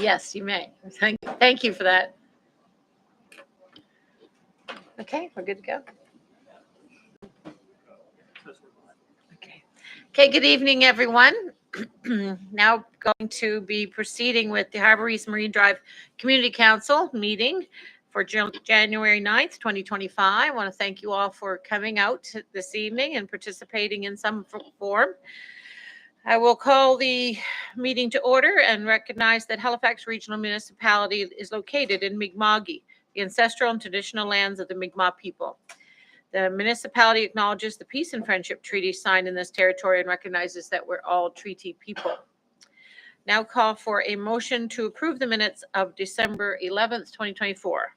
Yes, you may. Thank you for that. Okay, we're good to go. Okay. Okay, good evening, everyone. Now going to be proceeding with the Harbour East Marine Drive Community Council meeting for January 9th, 2025. I want to thank you all for coming out this evening and participating in some form. I will call the meeting to order and recognize that Halifax Regional Municipality is located in Mi'kma'ki, the ancestral and traditional lands of the Mi'kmaq people. The municipality acknowledges the peace and friendship treaty signed in this territory and recognizes that we're all treaty people. Now call for a motion to approve the minutes of December 11th, 2024.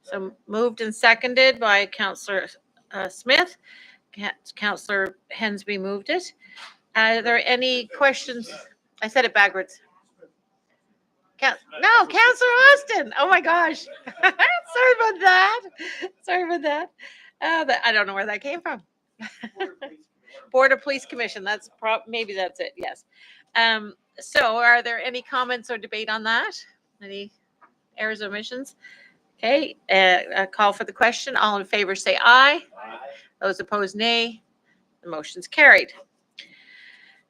So moved and seconded by Councillor Smith. Councillor Hensby moved it. Are there any questions? I said it backwards. No, Councillor Austin. Oh my gosh. Sorry about that. I don't know where that came from. Border Police Commission. That's maybe that's it. Yes. So are there any comments or debate on that? Any errors or omissions? Okay. A call for the question. All in favor say aye. Aye. Those opposed, nay. The motion's carried.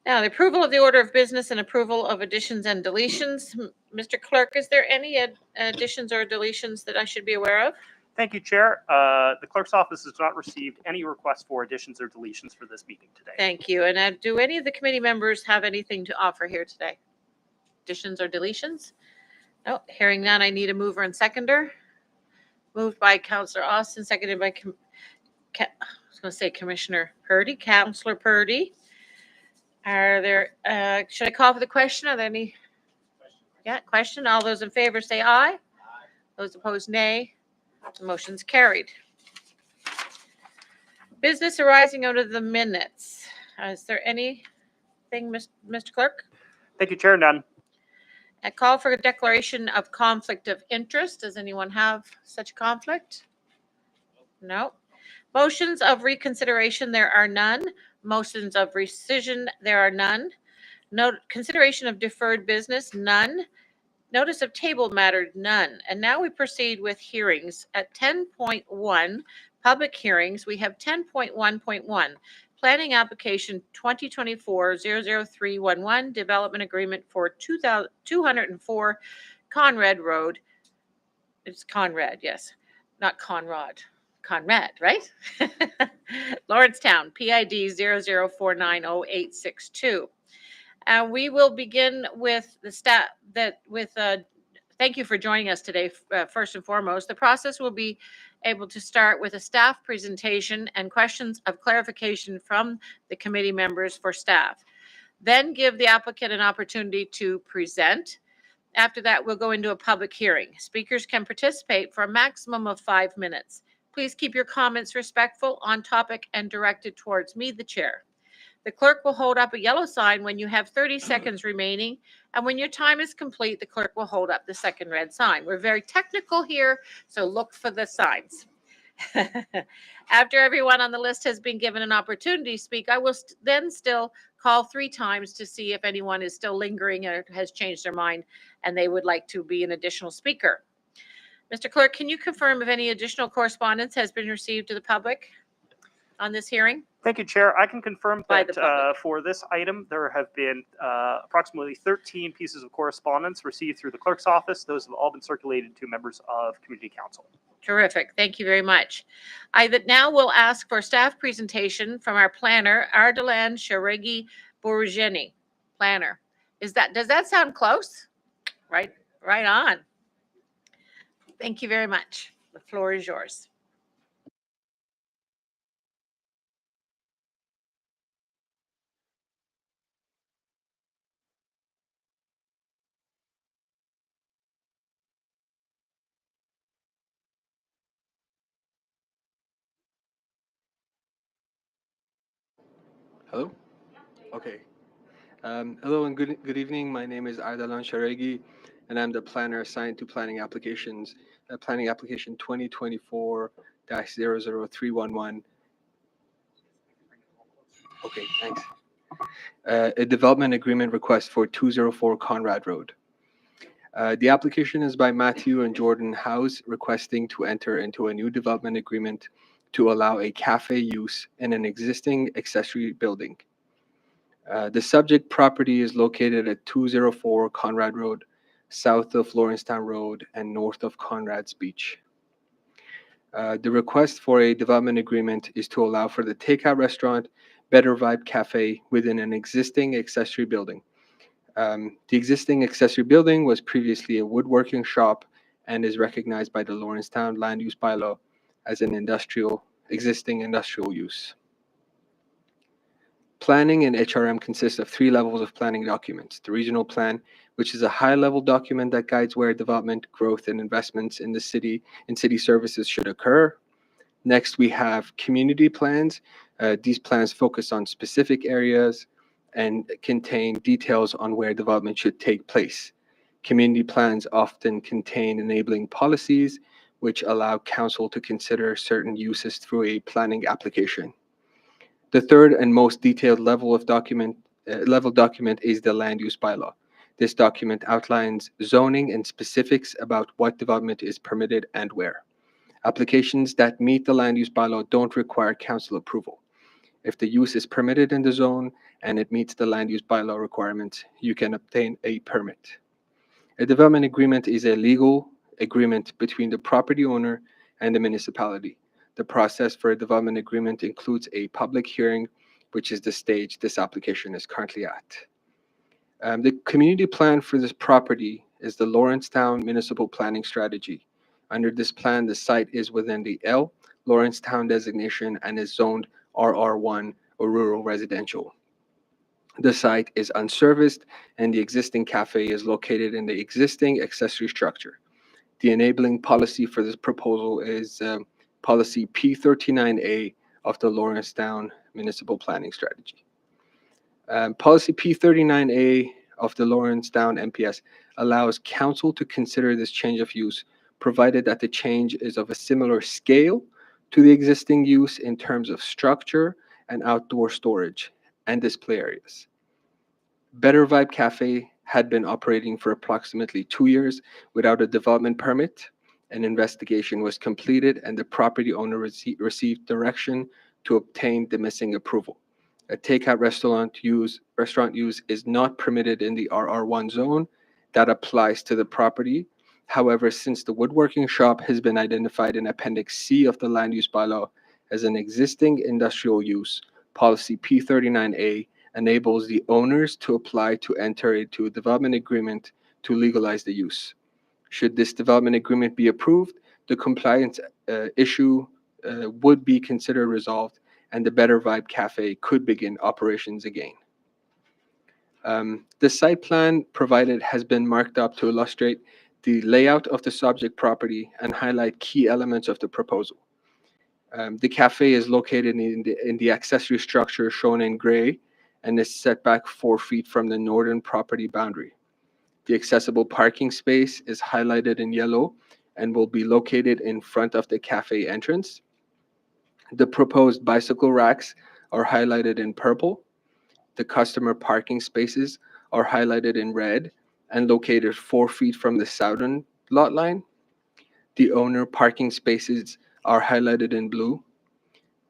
Now, the approval of the order of business and approval of additions and deletions. Mr. Clerk, is there any additions or deletions that I should be aware of? Thank you, Chair. The Clerk's office has not received any requests for additions or deletions for this meeting today. Thank you. And do any of the committee members have anything to offer here today? Additions or deletions? No, hearing none, I need a mover and seconder. Moved by Councillor Austin, seconded by Commissioner Purdy, Councillor Purdy. Are there, should I call for the question? Are there any? Yeah, question. All those in favor say aye. Aye. Those opposed, nay. The motion's carried. Business arising out of the minutes. Is there anything, Mr. Clerk? Thank you, Chair. None. A call for a declaration of conflict of interest. Does anyone have such a conflict? No. Motions of reconsideration, there are none. Motions of rescission, there are none. No consideration of deferred business, none. Notice of table matter, none. And now we proceed with hearings. At 10.1, public hearings, we have 10.1.1, planning application 2024-00311, development agreement for 204 Conrad Road. It's Conrad, yes, not Conrad. Conrad, right? Lawrencetown, PID 00490862. We will begin with the staff thank you for joining us today. First and foremost, the process will be able to start with a staff presentation and questions of clarification from the committee members for staff. Then give the applicant an opportunity to present. After that, we'll go into a public hearing. Speakers can participate for a maximum of 5 minutes. Please keep your comments respectful, on topic, and directed towards me, the chair. The clerk will hold up a yellow sign when you have 30 seconds remaining, and when your time is complete, the clerk will hold up the second red sign. We're very technical here, so look for the signs. After everyone on the list has been given an opportunity to speak, I will then still call 3 times to see if anyone is still lingering or has changed their mind and they would like to be an additional speaker. Mr. Clerk, can you confirm if any additional correspondence has been received to the public on this hearing? Thank you, Chair. I can confirm that for this item, there have been approximately 13 pieces of correspondence received through the Clerk's office. Those have all been circulated to members of Community Council. Terrific. Thank you very much. I now will ask for a staff presentation from our planner, Ardalan Sharegi Bourgeni. Planner. Does that sound close? Right on. Thank you very much. The floor is yours. Hello? Okay. Hello and good evening. My name is Ardalan Sharegi, and I'm the planner assigned to planning applications, planning application 2024-00311. Okay, thanks. a development agreement request for 204 Conrad Road. The application is by Matthew and Jordan House requesting to enter into a new development agreement to allow a cafe use in an existing accessory building. The subject property is located at 204 Conrad Road, south of Lawrencetown Road and north of Conrad's Beach. The request for a development agreement is to allow for the takeout restaurant Better Vibe Cafe within an existing accessory building. The existing accessory building was previously a woodworking shop and is recognized by the Lawrencetown Land Use Bylaw as an existing industrial use. Planning in HRM consists of 3 levels of planning documents. The regional plan, which is a high-level document that guides where development, growth, and investments in city services should occur. Next, we have community plans. These plans focus on specific areas and contain details on where development should take place. Community plans often contain enabling policies, which allow council to consider certain uses through a planning application. The third and most detailed level document is the land use bylaw. This document outlines zoning and specifics about what development is permitted and where. Applications that meet the land use bylaw don't require council approval. If the use is permitted in the zone and it meets the land use bylaw requirements, you can obtain a permit. A development agreement is a legal agreement between the property owner and the municipality. The process for a development agreement includes a public hearing, which is the stage this application is currently at. The community plan for this property is the Lawrencetown Municipal Planning Strategy. Under this plan, the site is within the L Lawrencetown designation and is zoned RR1 or rural residential. The site is unserviced and the existing cafe is located in the existing accessory structure. The enabling policy for this proposal is policy P39A of the Lawrencetown Municipal Planning Strategy. Policy P39A of the Lawrencetown MPS allows council to consider this change of use, provided that the change is of a similar scale to the existing use in terms of structure and outdoor storage and display areas. Better Vibe Cafe had been operating for approximately 2 years without a development permit. An investigation was completed and the property owner received direction to obtain the missing approval. A takeout restaurant use is not permitted in the RR1 zone. That applies to the property. However, since the woodworking shop has been identified in Appendix C of the Land Use Bylaw as an existing industrial use, Policy P39A enables the owners to apply to enter into a development agreement to legalize the use. Should this development agreement be approved, the compliance issue would be considered resolved and the Better Vibe Cafe could begin operations again. The site plan provided has been marked up to illustrate the layout of the subject property and highlight key elements of the proposal. The cafe is located in the accessory structure shown in gray and is set back 4 feet from the northern property boundary. The accessible parking space is highlighted in yellow and will be located in front of the cafe entrance. The proposed bicycle racks are highlighted in purple. The customer parking spaces are highlighted in red and located 4 feet from the southern lot line. The owner parking spaces are highlighted in blue.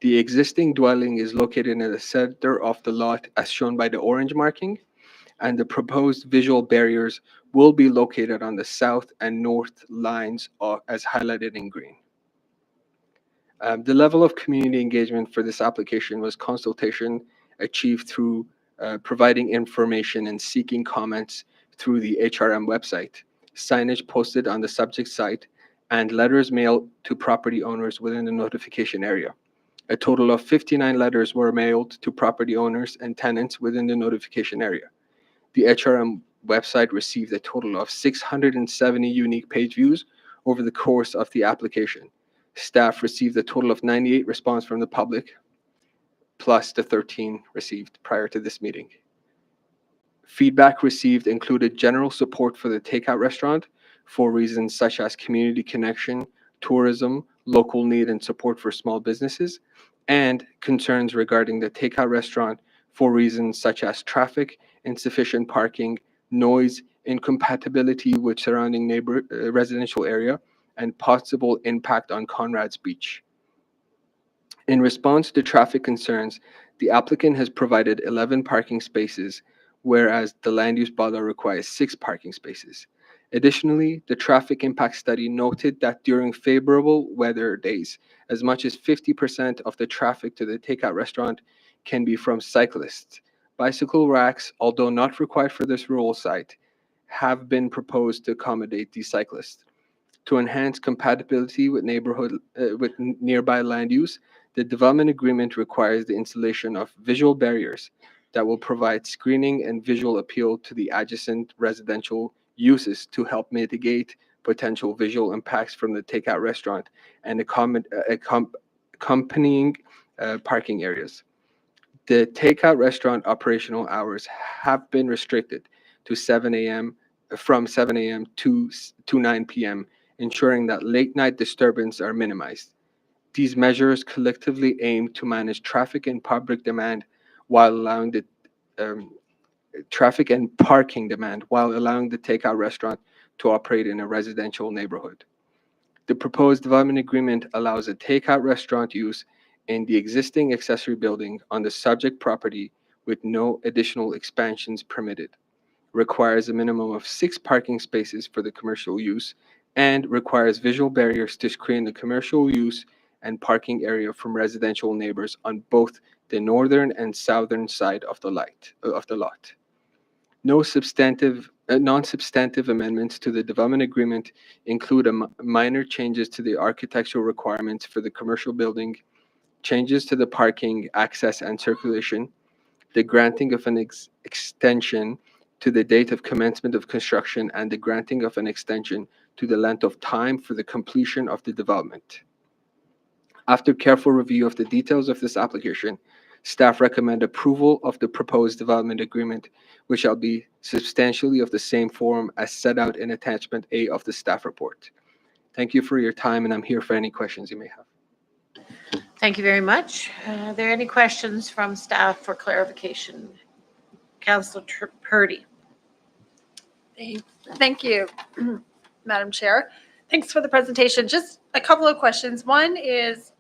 The existing dwelling is located in the center of the lot as shown by the orange marking, and the proposed visual barriers will be located on the south and north lines as highlighted in green. The level of community engagement for this application was consultation achieved through providing information and seeking comments through the HRM website, signage posted on the subject site, and letters mailed to property owners within the notification area. A total of 59 letters were mailed to property owners and tenants within the notification area. The HRM website received a total of 670 unique page views over the course of the application. Staff received a total of 98 response from the public, plus the 13 received prior to this meeting. Feedback received included general support for the takeout restaurant for reasons such as community connection, tourism, local need and support for small businesses, and concerns regarding the takeout restaurant for reasons such as traffic, insufficient parking, noise, incompatibility with surrounding residential area, and possible impact on Conrad's Beach. In response to traffic concerns, the applicant has provided 11 parking spaces, whereas the land use bylaw requires 6 parking spaces. Additionally, the traffic impact study noted that during favorable weather days, as much as 50% of the traffic to the takeout restaurant can be from cyclists. Bicycle racks, although not required for this rural site, have been proposed to accommodate these cyclists. To enhance compatibility with nearby land use, the development agreement requires the installation of visual barriers that will provide screening and visual appeal to the adjacent residential uses to help mitigate potential visual impacts from the takeout restaurant and accompanying parking areas. The takeout restaurant operational hours have been restricted to 7 a.m. from 7 a.m. to 9 p.m., ensuring that late night disturbance are minimized. These measures collectively aim to manage traffic and public demand while allowing the um, traffic and parking demand while allowing the takeout restaurant to operate in a residential neighborhood. The proposed development agreement allows a takeout restaurant use in the existing accessory building on the subject property with no additional expansions permitted, requires a minimum of 6 parking spaces for the commercial use, and requires visual barriers to screen the commercial use and parking area from residential neighbors on both the northern and southern side of the lot. No non-substantive amendments to the development agreement include minor changes to the architectural requirements for the commercial building, changes to the parking, access, and circulation, the granting of an extension to the date of commencement of construction, and the granting of an extension to the length of time for the completion of the development. After careful review of the details of this application, staff recommend approval of the proposed development agreement, which shall be substantially of the same form as set out in attachment A of the staff report. Thank you for your time, and I'm here for any questions you may have. Thank you very much. Are there any questions from staff for clarification? Councillor Purdy. Thank you, Madam Chair. Thanks for the presentation. Just a couple of questions. One is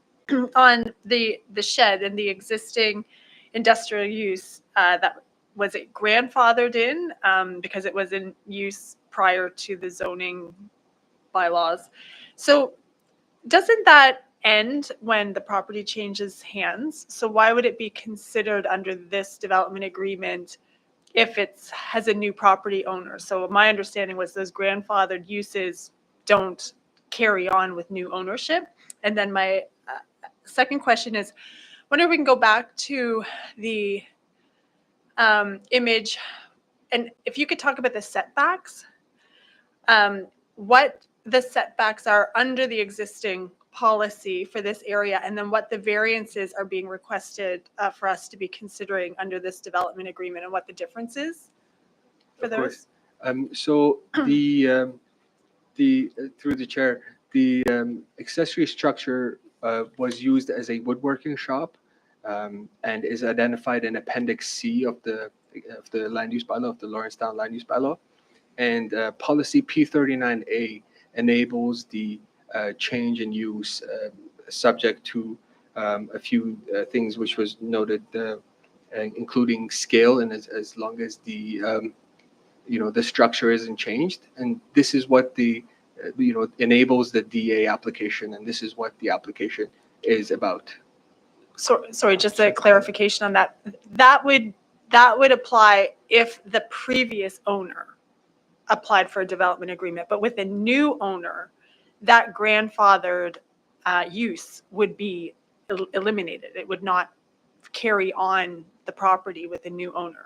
on the shed and the existing industrial use that was it grandfathered in because it was in use prior to the zoning bylaws. So doesn't that end when the property changes hands? So why would it be considered under this development agreement if it has a new property owner? So my understanding was those grandfathered uses don't carry on with new ownership. And then my second question is, wonder if we can go back to the image, and if you could talk about the setbacks, what the setbacks are under the existing policy for this area, and then what the variances are being requested for us to be considering under this development agreement, and what the difference is for those. So the through the chair, the accessory structure was used as a woodworking shop and is identified in Appendix C of the land use bylaw, of the Lawrencetown land use bylaw. And policy P39A enables the change in use subject to a few things which was noted, including scale, and as long as the the structure isn't changed. And this is what the enables the DA application, and this is what the application is about. So, sorry, just a clarification on that. That would apply if the previous owner applied for a development agreement, but with a new owner, that grandfathered use would be eliminated. It would not carry on the property with a new owner.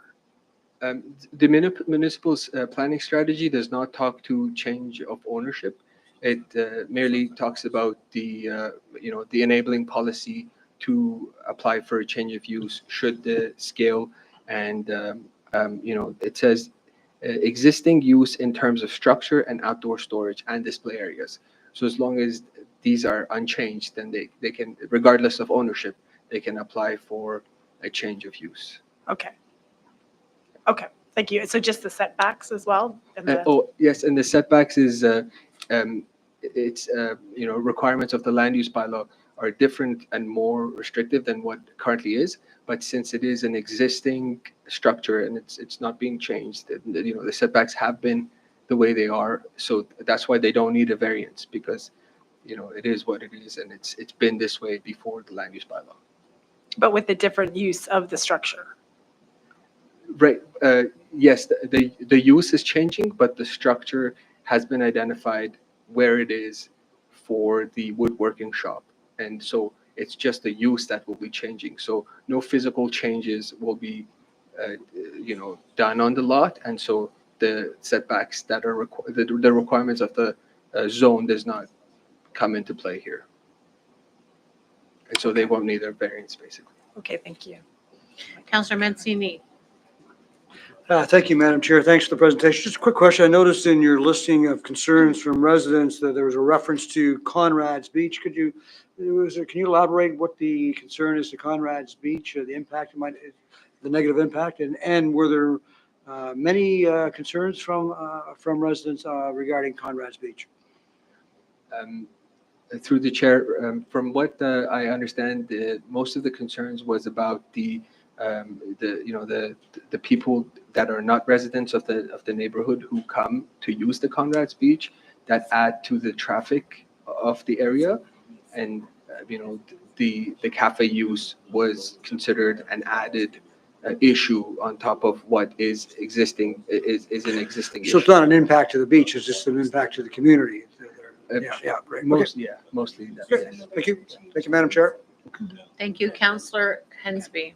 The municipal planning strategy does not talk to change of ownership. It merely talks about the the enabling policy to apply for a change of use should the scale and it says existing use in terms of structure and outdoor storage and display areas. So as long as these are unchanged, then they can, regardless of ownership, they can apply for a change of use. Okay. Okay, thank you. So just the setbacks as well? And the, Oh, yes, and the setbacks is, it's, requirements of the land use bylaw are different and more restrictive than what currently is. But since it is an existing structure and it's not being changed, the setbacks have been the way they are. So that's why they don't need a variance, because, it is what it is, and it's been this way before the land use bylaw. but with the different use of the structure. Right. Yes, the use is changing, but the structure has been identified where it is for the woodworking shop. And so it's just the use that will be changing. So no physical changes will be, done on the lot. And so the setbacks that are the requirements of the zone does not come into play here. And so they Okay. won't need a variance, basically. Okay, thank you. Councillor Mancini. Thank you, Madam Chair. Thanks for the presentation. Just a quick question. I noticed in your listing of concerns from residents that there was a reference to Conrad's Beach. Can you elaborate what the concern is to Conrad's Beach, the impact it might, the negative impact, and were there many concerns from residents regarding Conrad's Beach? Through the chair, from what I understand, most of the concerns was about the people that are not residents of the neighborhood who come to use the Conrad's Beach, that add to the traffic of the area, and the cafe use was considered an added issue on top of what is an existing So issue. it's not an impact to the beach, it's just an impact to the community. Yeah, great. Okay. Mostly that. Good. Yes. Thank you. Thank you, Madam Chair. Thank you, Councillor Hensby.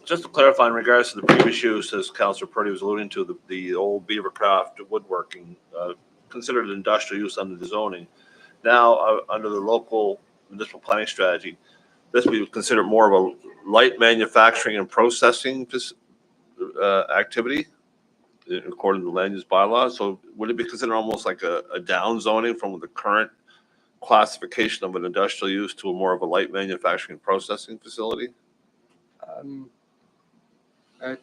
Just to clarify in regards to the previous use, as Councillor Purdy was alluding to, the old Beavercraft woodworking, considered industrial use under the zoning. Now, under the local municipal planning strategy, this we would consider more of a light manufacturing and processing activity according to the land use bylaw. So would it be considered almost like a down zoning from the current classification of an industrial use to a more of a light manufacturing and processing facility?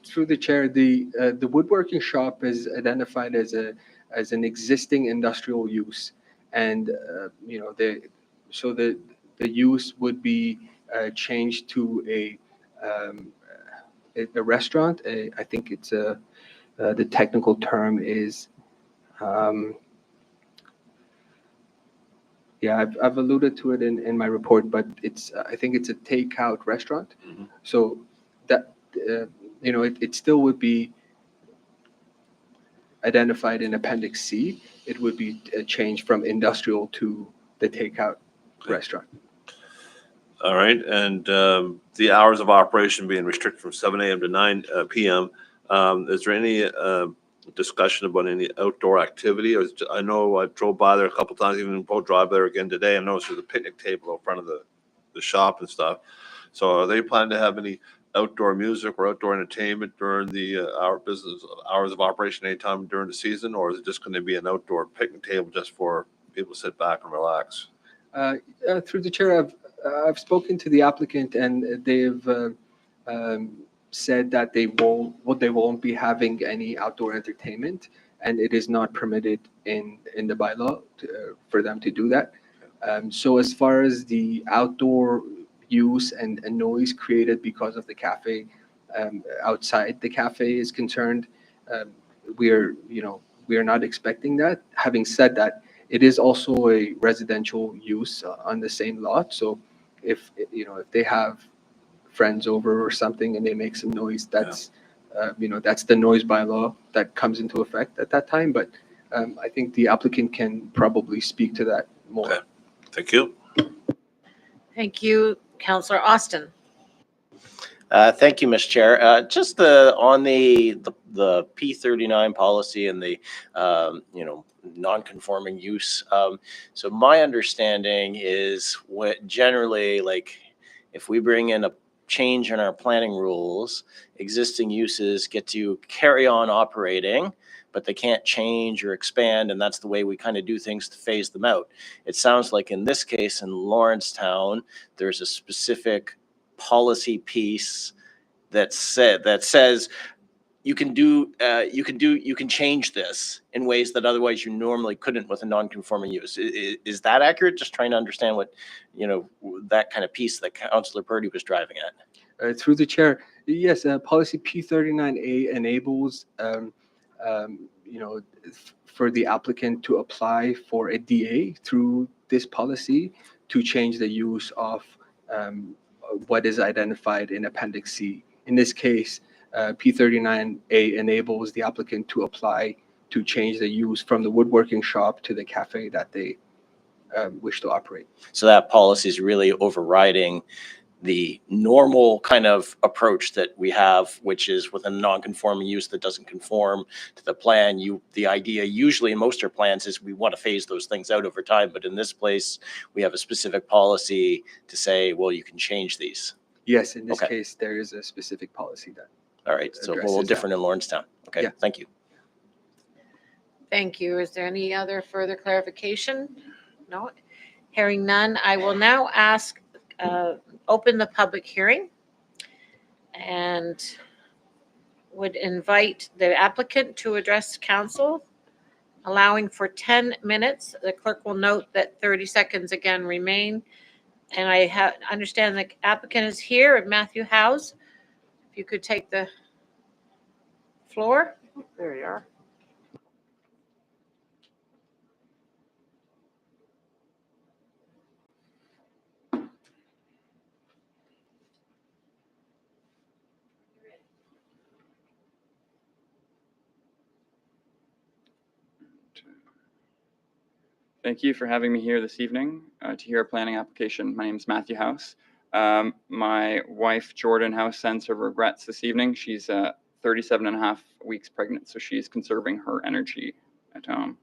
Through the chair, the woodworking shop is identified as an existing industrial use, and the use would be changed to a restaurant. I think it's the technical term is. Yeah, I've alluded to it in my report, but I think it's a takeout restaurant. Mhm. So that, it still would be identified in Appendix C. It would be changed from industrial to the takeout restaurant. All right, and the hours of operation being restricted from 7 a.m. to 9 p.m. Is there any discussion about any outdoor activity? I know I drove by there a couple times, even we'll drive there again today. I noticed there's a picnic table in front of the shop and stuff. So are they planning to have any outdoor music or outdoor entertainment during the hours of operation anytime during the season, or is it just going to be an outdoor picnic table just for people to sit back and relax? Through the chair, I've spoken to the applicant, and they've said that they won't be having any outdoor entertainment, and it is not permitted in the bylaw for them to do that. So as far as the outdoor use and noise created because of the cafe outside the cafe is concerned, we are not expecting that. Having said that, it is also a residential use on the same lot. So if they have friends over or something and they make some noise, that's the noise bylaw that comes into effect at that time. But I think the applicant can probably speak to that more. Okay. Thank you. Thank you, Councillor Austin. Thank you, Ms. Chair. Just on the P39 policy and the non-conforming use. So my understanding is what generally, like, if we bring in a change in our planning rules, existing uses get to carry on operating, but they can't change or expand, and that's the way we kind of do things to phase them out. It sounds like in this case in Lawrencetown, there's a specific policy piece that says you can change this in ways that otherwise you normally couldn't with a non-conforming use. Is that accurate? Just trying to understand what, that kind of piece that Councillor Purdy was driving at. Through the chair, yes, policy P39A enables, for the applicant to apply for a DA through this policy to change the use of what is identified in Appendix C. In this case, P39A enables the applicant to apply to change the use from the woodworking shop to the cafe that they wish to operate. So that policy is really overriding the normal kind of approach that we have, which is with a non-conforming use that doesn't conform to the plan. The idea usually in most of our plans is we want to phase those things out over time, but in this place, we have a specific policy to say, well, you can change these. Yes, in this case, there is a specific policy that. All right, so a little different in Lawrencetown. Okay, thank you. Thank you. Is there any other further clarification? No. Hearing none, I will now open the public hearing and would invite the applicant to address council, allowing for 10 minutes. The clerk will note that 30 seconds again remain. And I understand the applicant is here, Matthew Howes. If you could take the floor. There you are. Thank you for having me here this evening to hear a planning application. My name is Matthew House. My wife, Jordan House, sends her regrets this evening. She's 37 and a half weeks pregnant, so she's conserving her energy at home.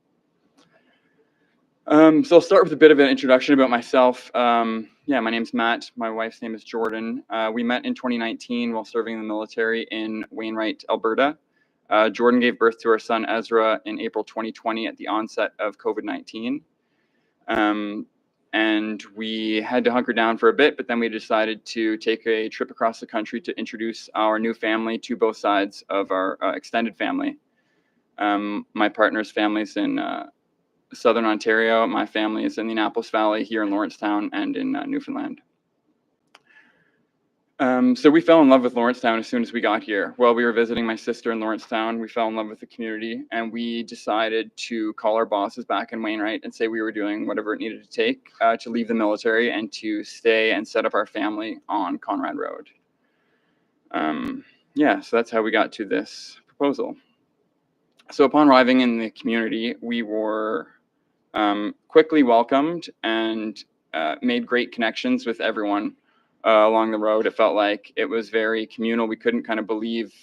So I'll start with a bit of an introduction about myself. My name's Matt. My wife's name is Jordan. We met in 2019 while serving in the military in Wainwright, Alberta. Jordan gave birth to our son Ezra in April 2020 at the onset of COVID-19. And we had to hunker down for a bit, but then we decided to take a trip across the country to introduce our new family to both sides of our extended family. My partner's family's in Southern Ontario. My family is in the Annapolis Valley, here in Lawrencetown, and in Newfoundland. So we fell in love with Lawrencetown as soon as we got here. While we were visiting my sister in Lawrencetown, we fell in love with the community, and we decided to call our bosses back in Wainwright and say we were doing whatever it needed to take to leave the military and to stay and set up our family on Conrad Road. So that's how we got to this proposal. So upon arriving in the community, we were quickly welcomed and made great connections with everyone along the road. It felt like it was very communal. We couldn't kind of believe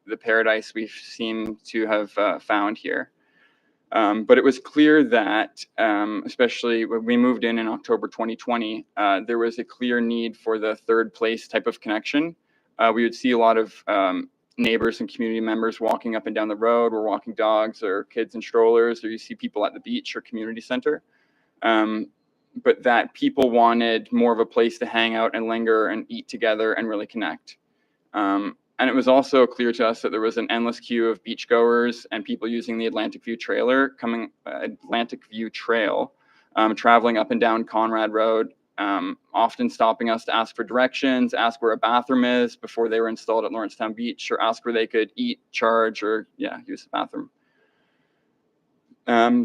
the paradise we seem to have found here. But it was clear that, especially when we moved in October 2020, there was a clear need for the third place type of connection. We would see a lot of neighbors and community members walking up and down the road, or walking dogs or kids in strollers, or you see people at the beach or community center. But that people wanted more of a place to hang out and linger and eat together and really connect. And it was also clear to us that there was an endless queue of beachgoers and people using the Atlantic View Trail, traveling up and down Conrad Road, often stopping us to ask for directions, ask where a bathroom is before they were installed at Lawrencetown Beach, or ask where they could eat, charge, or use the bathroom.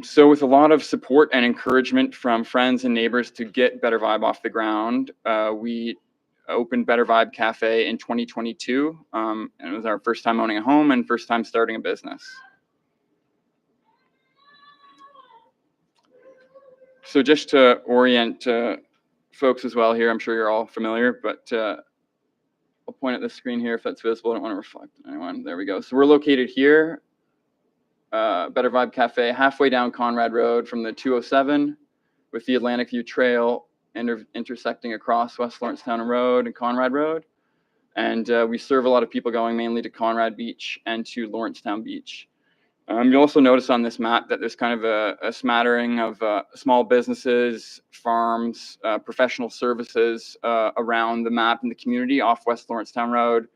So with a lot of support and encouragement from friends and neighbors to get Better Vibe off the ground, we opened Better Vibe Cafe in 2022. And it was our first time owning a home and first time starting a business. So just to orient folks as well here, I'm sure you're all familiar, but I'll point at the screen here if that's visible. I don't want to reflect on anyone. There we go. So we're located here. Better Vibe Cafe, halfway down Conrad Road from the 207, with the Atlantic View Trail intersecting across West Lawrencetown Road and Conrad Road. And we serve a lot of people going mainly to Conrad Beach and to Lawrencetown Beach. You'll also notice on this map that there's kind of a smattering of small businesses, farms, professional services around the map in the community off West Lawrencetown Road,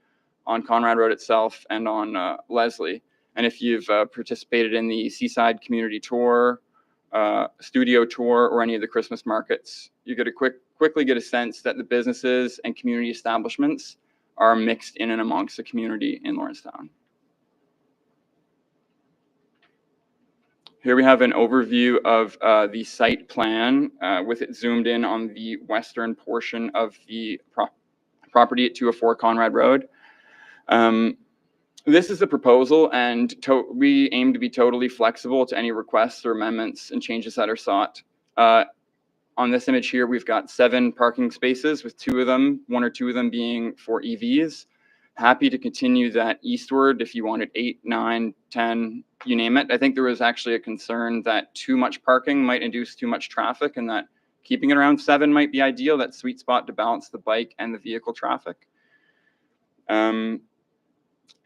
on Conrad Road itself and on Leslie. And if you've participated in the Seaside Community Tour, studio tour, or any of the Christmas markets, you get a quickly get a sense that the businesses and community establishments are mixed in and amongst the community in Lawrencetown. Here we have an overview of the site plan with it zoomed in on the western portion of the property at 204 Conrad Road. This is a proposal, and we aim to be totally flexible to any requests or amendments and changes that are sought. On this image here, we've got 7 parking spaces with 1 or 2 of them being for EVs. Happy to continue that eastward if you wanted 8, 9, 10, you name it. I think there was actually a concern that too much parking might induce too much traffic, and that keeping it around 7 might be ideal, that sweet spot to balance the bike and the vehicle traffic.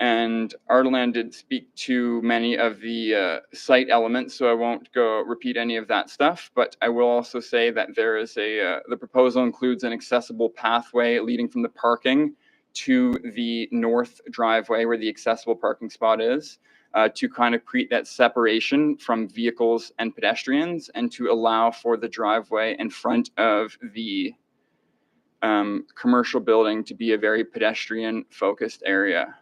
And Ardalan did speak to many of the site elements, so I won't go repeat any of that stuff, but I will also say that there is the proposal includes an accessible pathway leading from the parking to the north driveway where the accessible parking spot is, to kind of create that separation from vehicles and pedestrians, and to allow for the driveway in front of the commercial building to be a very pedestrian focused area.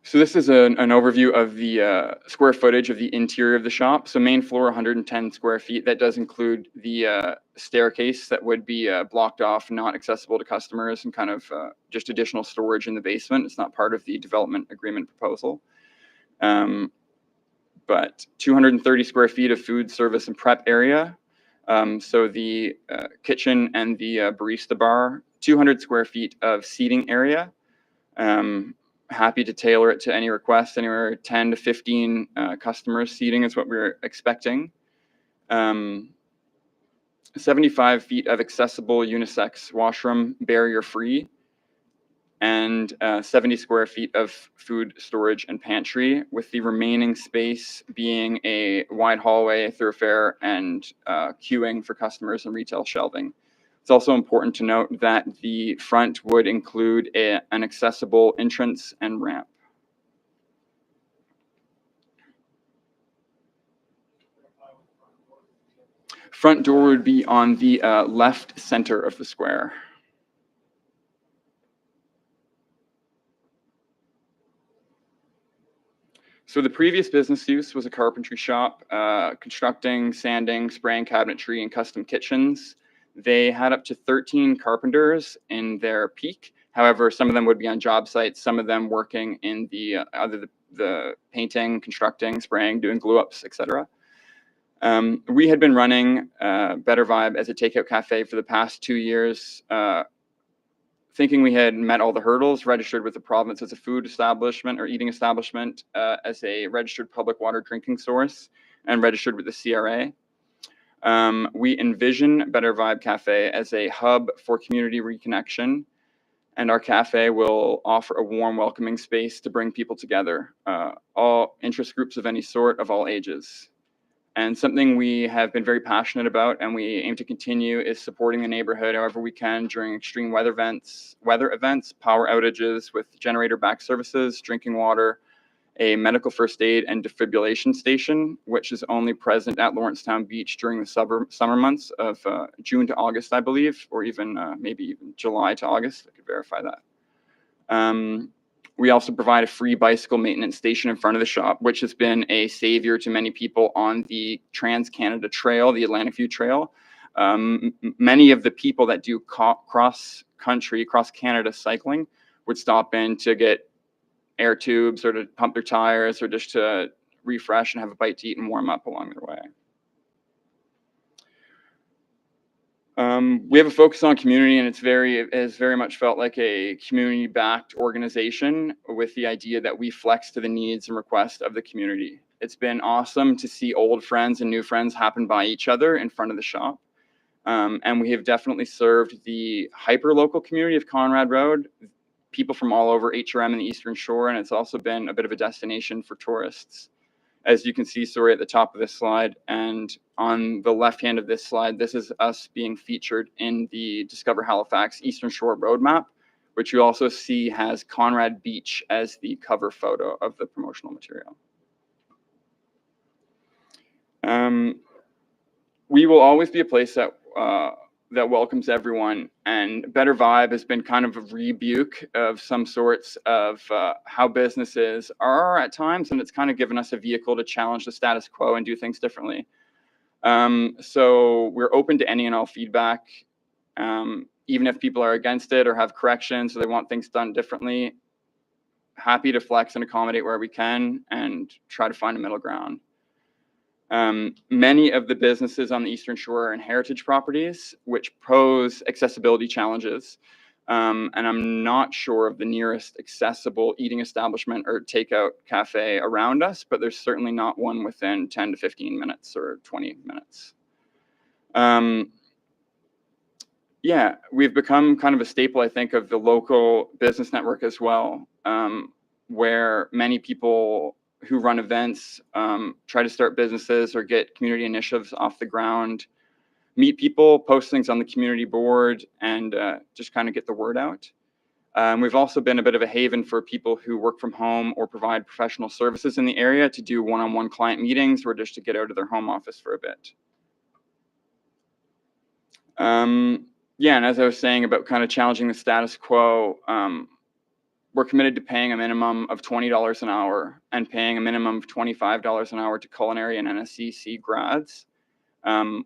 So this is an overview of the square footage of the interior of the shop. So main floor, 110 square feet. That does include the staircase that would be blocked off, not accessible to customers, and kind of just additional storage in the basement. It's not part of the development agreement proposal. But 230 square feet of food service and prep area. So the kitchen and the barista bar, 200 square feet of seating area. Happy to tailor it to any request. Anywhere 10 to 15 customers seating is what we're expecting. 75 feet of accessible unisex washroom, barrier free, and 70 square feet of food storage and pantry, with the remaining space being a wide hallway, thoroughfare, and queuing for customers and retail shelving. It's also important to note that the front would include an accessible entrance and ramp. Front door would be on the left center of the square. So the previous business use was a carpentry shop, constructing, sanding, spraying cabinetry, and custom kitchens. They had up to 13 carpenters in their peak. However, some of them would be on job sites, some of them working in the painting, constructing, spraying, doing glue ups, etc. We had been running Better Vibe as a takeout cafe for the past 2 years, thinking we had met all the hurdles, registered with the province as a food establishment or eating establishment, as a registered public water drinking source, and registered with the CRA. We envision Better Vibe Cafe as a hub for community reconnection, and our cafe will offer a warm, welcoming space to bring people together, all interest groups of any sort, of all ages. And something we have been very passionate about and we aim to continue is supporting the neighborhood however we can during extreme weather events, power outages with generator back services, drinking water, a medical first aid and defibrillation station, which is only present at Lawrencetown Beach during the summer months of June to August, I believe, or even maybe even July to August. I could verify that. We also provide a free bicycle maintenance station in front of the shop, which has been a savior to many people on the Trans-Canada Trail, the Atlantic View Trail. Many of the people that do cross-country, cross-Canada cycling would stop in to get air tubes or to pump their tires or just to refresh and have a bite to eat and warm up along their way. We have a focus on community, and it has very much felt like a community-backed organization with the idea that we flex to the needs and requests of the community. It's been awesome to see old friends and new friends happen by each other in front of the shop. And we have definitely served the hyper-local community of Conrad Road, people from all over HRM and the Eastern Shore, and it's also been a bit of a destination for tourists. As you can see, so we're at the top of this slide, and on the left hand of this slide, this is us being featured in the Discover Halifax Eastern Shore Roadmap, which you also see has Conrad Beach as the cover photo of the promotional material. We will always be a place that that welcomes everyone, and Better Vibe has been kind of a rebuke of some sorts of how businesses are at times, and it's kind of given us a vehicle to challenge the status quo and do things differently. So we're open to any and all feedback, even if people are against it or have corrections or they want things done differently. Happy to flex and accommodate where we can and try to find a middle ground. Many of the businesses on the Eastern Shore are in heritage properties, which pose accessibility challenges. And I'm not sure of the nearest accessible eating establishment or takeout cafe around us, but there's certainly not one within 10 to 15 minutes or 20 minutes. Yeah, we've become kind of a staple, I think, of the local business network as well, where many people who run events, try to start businesses or get community initiatives off the ground, meet people, post things on the community board, and just kind of get the word out. We've also been a bit of a haven for people who work from home or provide professional services in the area to do one-on-one client meetings or just to get out of their home office for a bit. Yeah, and as I was saying about kind of challenging the status quo, we're committed to paying a minimum of $20 an hour and paying a minimum of $25 an hour to culinary and NSCC grads.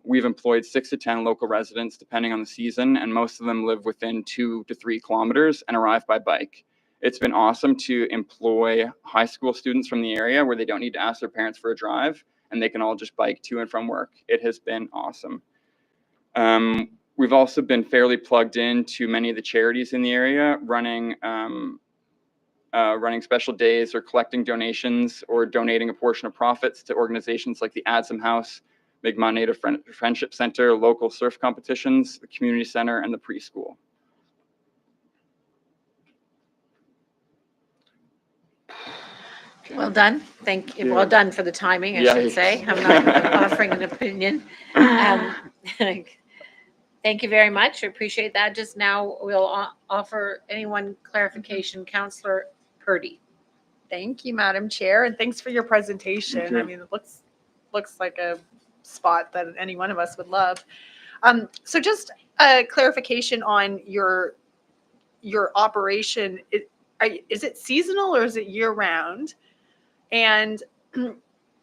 We've employed 6 to 10 local residents, depending on the season, and most of them live within 2 to 3 kilometers and arrive by bike. It's been awesome to employ high school students from the area where they don't need to ask their parents for a drive, and they can all just bike to and from work. It has been awesome. We've also been fairly plugged in to many of the charities in the area, running special days or collecting donations or donating a portion of profits to organizations like the Adsum House, Mi'kmaq Native Friendship Center, local surf competitions, the community center, and the preschool. Well done. Thank you. Yeah. Well done for the timing, I should Yikes. say. I'm not offering an opinion. Thank you very much. I appreciate that. Just now, we'll offer anyone clarification. Councillor Purdy. Thank you, Madam Chair, and thanks for your presentation. Thank you. I mean, it looks like a spot that any one of us would love. So just a clarification on your operation. Is it seasonal or is it year round? And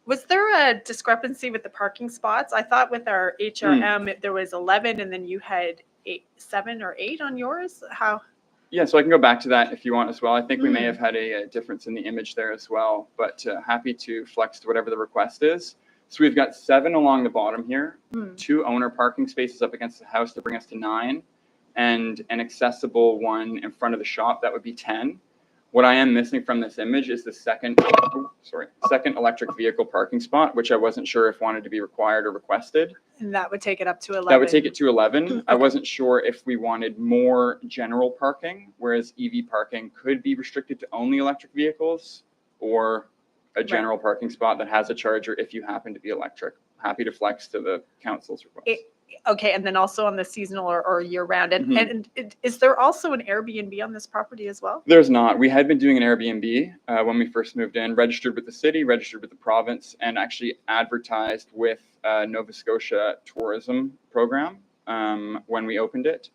was there a discrepancy with the parking spots? I thought with our HRM there was 11, and then you had 7 or 8 on yours. How? Yeah, so I can go back to that if you want as well. I think we may have had a difference in the image there as well, but happy to flex to whatever the request is. So we've got 7 along the bottom here, 2 owner parking spaces up against the house to bring us to 9, and an accessible one in front of the shop that would be 10. What I am missing from this image is the second electric vehicle parking spot, which I wasn't sure if wanted to be required or requested. And that would take it up to 11. That would take it to 11. I wasn't sure if we wanted more general parking, whereas EV parking could be restricted to only electric vehicles, or a general parking spot that has a charger if you happen to be electric. Happy to flex to the council's request. Okay, and then also on the seasonal or year round. And is there also an Airbnb on this property as well? There's not. We had been doing an Airbnb when we first moved in, registered with the city, registered with the province, and actually advertised with Nova Scotia tourism program when we opened it.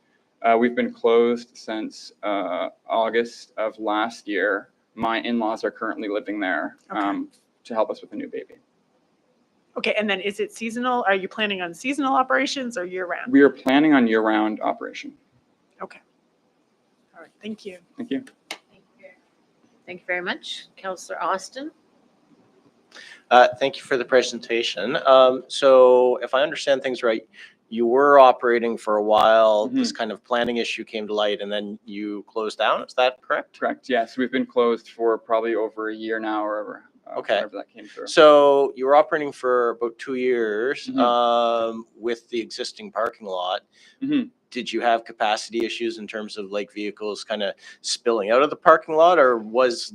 We've been closed since August of last year. My in-laws are currently living there to help us with a new baby. Okay, and then is it seasonal? Are you planning on seasonal operations or year-round? We are planning on year-round operation. Okay. All right, thank you. Thank you. Thank you very much. Councillor Austin. Thank you for the presentation. So if I understand things right, you were operating for a while. This kind of planning issue came to light, and then you closed down. Is that correct? Correct. Yes, we've been closed for probably over a year now, or over. Okay. Whenever that came through. So you were operating for about 2 years with the existing parking lot. did you have capacity issues in terms of like vehicles kind of spilling out of the parking lot, or was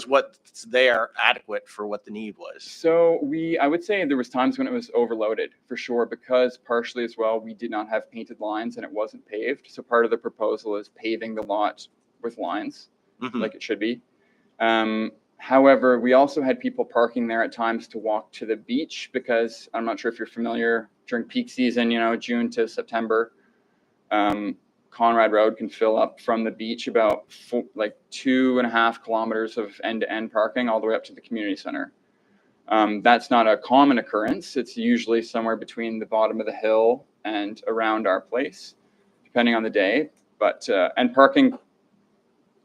what's there adequate for what the need was? So I would say there was times when it was overloaded for sure, because partially as well, we did not have painted lines and it wasn't paved. So part of the proposal is paving the lot with lines like it should be. However, we also had people parking there at times to walk to the beach, because I'm not sure if you're familiar, during peak season, June to September, Conrad Road can fill up from the beach about 2.5 kilometers of end-to-end parking all the way up to the community center. That's not a common occurrence. It's usually somewhere between the bottom of the hill and around our place, depending on the day. But and parking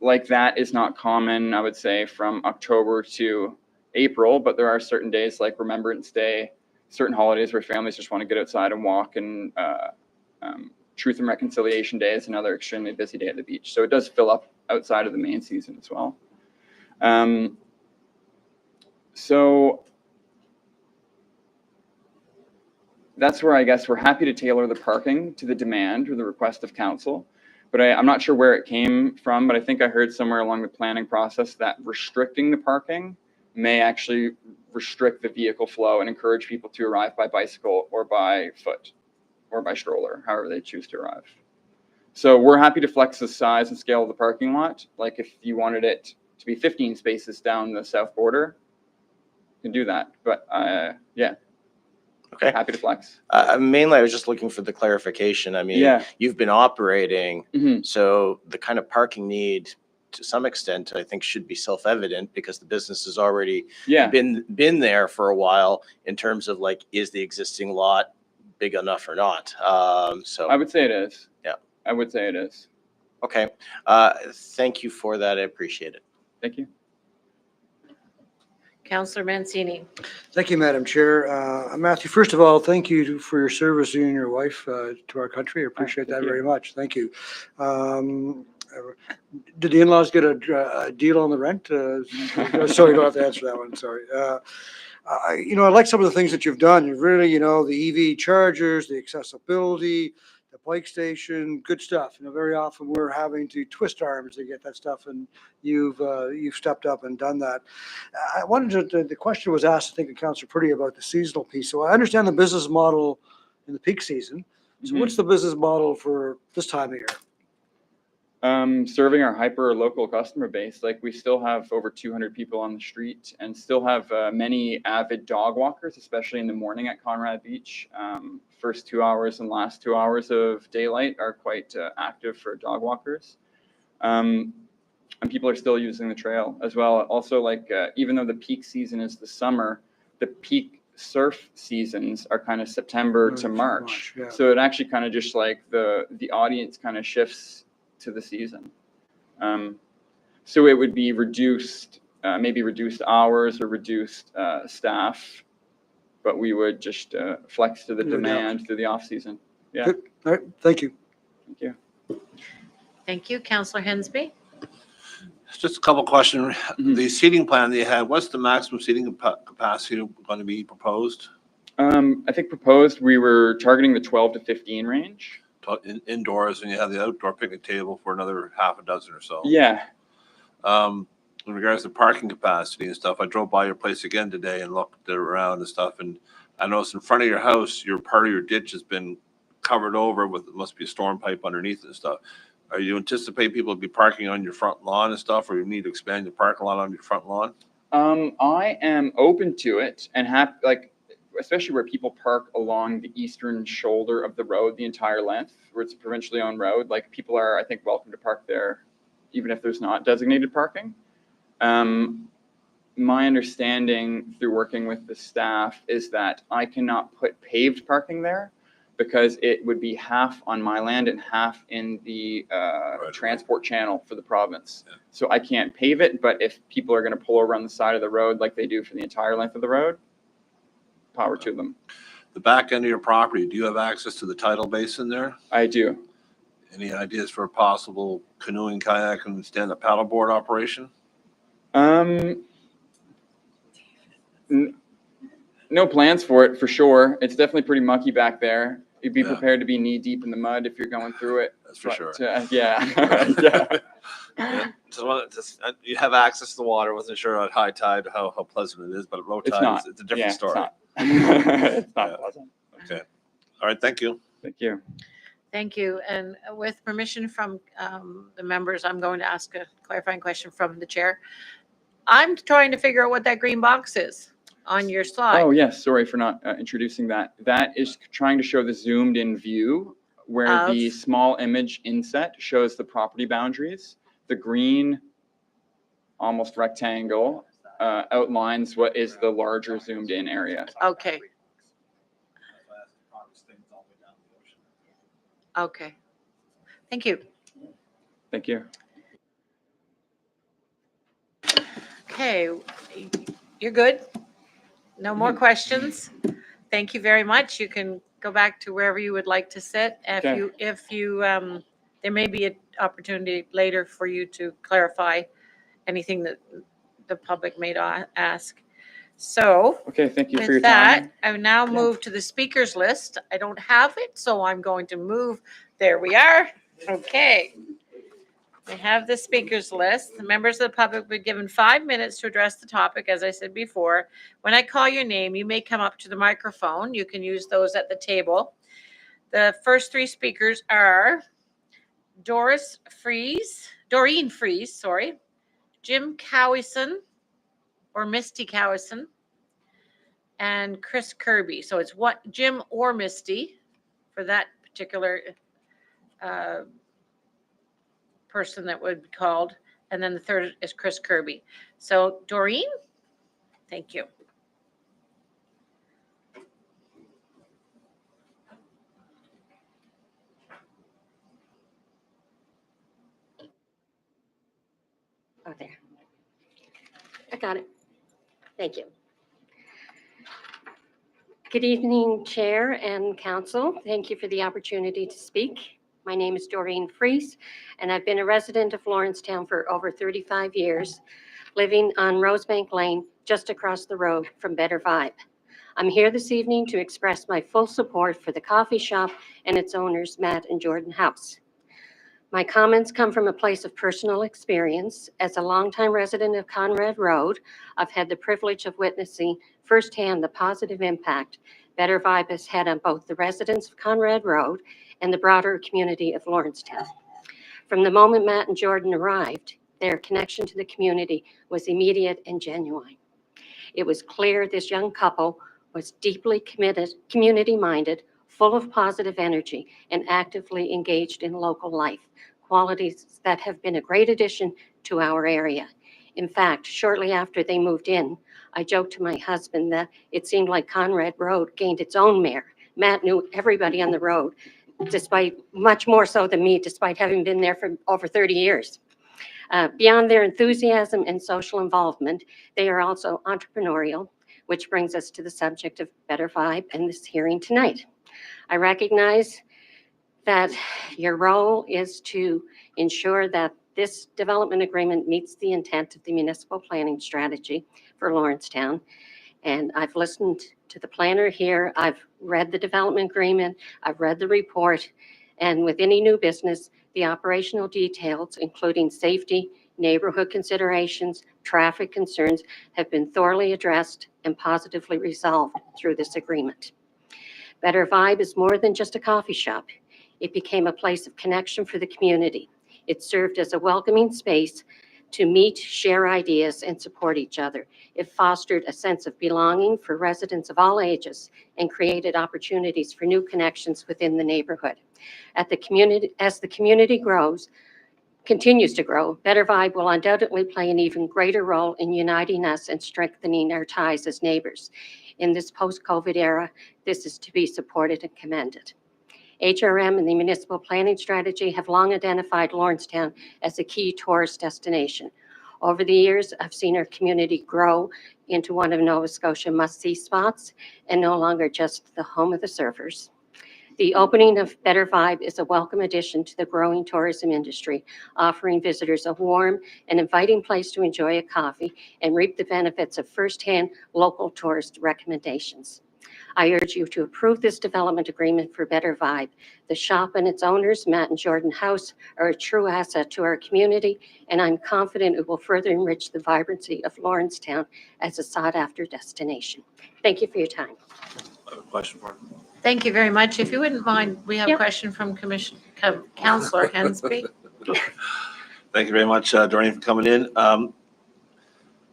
like that is not common, I would say, from October to April, but there are certain days like Remembrance Day, certain holidays where families just want to get outside and walk, and Truth and Reconciliation Day is another extremely busy day at the beach. So it does fill up outside of the main season as well. So that's where I guess we're happy to tailor the parking to the demand or the request of council. But I'm not sure where it came from, but I think I heard somewhere along the planning process that restricting the parking may actually restrict the vehicle flow and encourage people to arrive by bicycle or by foot or by stroller, however they choose to arrive. So we're happy to flex the size and scale of the parking lot. Like if you wanted it to be 15 spaces down the south border, you can do that. But yeah. Okay. Happy to flex. Mainly, I was just looking for the clarification. I mean, you've been operating, so the kind of parking need, to some extent, I think should be self-evident, because the business has already been there for a while in terms of like, is the existing lot big enough or not? So I would say it is. Yeah. I would say it is. Okay. Thank you for that. I appreciate it. Thank you. Councillor Mancini. Thank you, Madam Chair. Matthew, first of all, thank you for your service, you and your wife, to our country. I appreciate that very much. Thank you. Did the in-laws get a deal on the rent? Sorry, you don't have to answer that one. Sorry. I like some of the things that you've done. You've really, the EV chargers, the accessibility, the bike station, good stuff. Very often we're having to twist arms to get that stuff, and you've stepped up and done that. I wanted to, the question was asked, I think, of Councillor Purdy about the seasonal piece. So I understand the business model in the peak season. So what's the business model for this time of year? Serving our hyper local customer base. Like we still have over 200 people on the street, and still have many avid dog walkers, especially in the morning at Conrad Beach. First 2 hours and last 2 hours of daylight are quite active for dog walkers. And people are still using the trail as well. Also, like even though the peak season is the summer, the peak surf seasons are kind of September to March. So it actually kind of just like the audience kind of shifts to the season. So it would be reduced, maybe reduced hours or reduced staff, but we would just flex to the demand through the off season. Yeah. Good. All right. Thank you. Thank you. Thank you. Councillor Hensby. Just a couple questions. The seating plan that you had, what's the maximum seating capacity going to be proposed? I think proposed, we were targeting the 12 to 15 range. Indoors, and you have the outdoor picnic table for another half a dozen or so. Yeah. In regards to parking capacity and stuff, I drove by your place again today and looked around and stuff, and I noticed in front of your house, part of your ditch has been covered over with, it must be a storm pipe underneath and stuff. Are you anticipate people to be parking on your front lawn and stuff, or you need to expand your parking lot on your front lawn? I am open to it, and especially where people park along the eastern shoulder of the road, the entire length, where it's a provincially owned road. Like people are, I think, welcome to park there, even if there's not designated parking. My understanding through working with the staff is that I cannot put paved parking there because it would be half on my land and half in the transport channel for the province. Yeah. So I can't pave it, but if people are going to pull over on the side of the road like they do for the entire length of the road, power to them. The back end of your property, do you have access to the tidal basin there? I do. Any ideas for a possible canoeing, kayak, and stand-up paddleboard operation? No plans for it, for sure. It's definitely pretty mucky back there. You'd be Yeah. prepared to be knee deep in the mud if you're going through it. That's for sure. Yeah. Yeah. Yeah. Just, you have access to the water. Wasn't sure at high tide how pleasant it is, but at low It's tide, not. it's a different Yeah, story. It's not Yeah. pleasant. Okay. All right. Thank you. Thank you. Thank you. And with permission from the members, I'm going to ask a clarifying question from the chair. I'm trying to figure out what that green box is on your slide. Oh, yes. Sorry for not introducing that. That is trying to show the zoomed in view where the Of? small image inset shows the property boundaries. The green, almost rectangle, outlines what is the larger zoomed in area. Okay. Okay. Thank you. Thank you. Okay, you're good? No more questions? Thank you very much. You can go back to wherever you would like to sit. Okay. If you, there may be an opportunity later for you to clarify anything that the public may ask. So Okay, thank you for your with that, time. I now move to the speakers list. I don't have it, so I'm going to move. There we are. Okay. I have the speakers list. The members of the public will be given 5 minutes to address the topic, as I said before. When I call your name, you may come up to the microphone. You can use those at the table. The first 3 speakers are Doreen Fries, Jim Cowison, or Misty Cowison, and Chris Kirby. So it's what Jim or Misty for that particular person that would be called. And then the third is Chris Kirby. So Doreen, thank you. Oh, there. I got it. Thank you. Good evening, Chair and Council. Thank you for the opportunity to speak. My name is Doreen Fries, and I've been a resident of Lawrencetown for over 35 years, living on Rosebank Lane, just across the road from Better Vibe. I'm here this evening to express my full support for the coffee shop and its owners, Matt and Jordan House. My comments come from a place of personal experience. As a longtime resident of Conrad Road, I've had the privilege of witnessing firsthand the positive impact Better Vibe has had on both the residents of Conrad Road and the broader community of Lawrencetown. From the moment Matt and Jordan arrived, their connection to the community was immediate and genuine. It was clear this young couple was deeply committed, community-minded, full of positive energy, and actively engaged in local life, qualities that have been a great addition to our area. In fact, shortly after they moved in, I joked to my husband that it seemed like Conrad Road gained its own mayor. Matt knew everybody on the road, despite much more so than me, despite having been there for over 30 years. Beyond their enthusiasm and social involvement, they are also entrepreneurial, which brings us to the subject of Better Vibe and this hearing tonight. I recognize that your role is to ensure that this development agreement meets the intent of the municipal planning strategy for Lawrencetown. And I've listened to the planner here. I've read the development agreement. I've read the report. And with any new business, the operational details, including safety, neighborhood considerations, traffic concerns, have been thoroughly addressed and positively resolved through this agreement. Better Vibe is more than just a coffee shop. It became a place of connection for the community. It served as a welcoming space to meet, share ideas, and support each other. It fostered a sense of belonging for residents of all ages and created opportunities for new connections within the neighborhood. As the community continues to grow, Better Vibe will undoubtedly play an even greater role in uniting us and strengthening our ties as neighbors. In this post-COVID era, this is to be supported and commended. HRM and the municipal planning strategy have long identified Lawrencetown as a key tourist destination. Over the years, I've seen our community grow into one of Nova Scotia must-see spots and no longer just the home of the surfers. The opening of Better Vibe is a welcome addition to the growing tourism industry, offering visitors a warm and inviting place to enjoy a coffee and reap the benefits of firsthand local tourist recommendations. I urge you to approve this development agreement for Better Vibe. The shop and its owners, Matt and Jordan House, are a true asset to our community, and I'm confident it will further enrich the vibrancy of Lawrencetown as a sought-after destination. Thank you for your time. I have a question for him. Thank you very much. If you wouldn't mind, we have a Yep. question from Councillor Hensby. Thank you very much, Doreen, for coming in.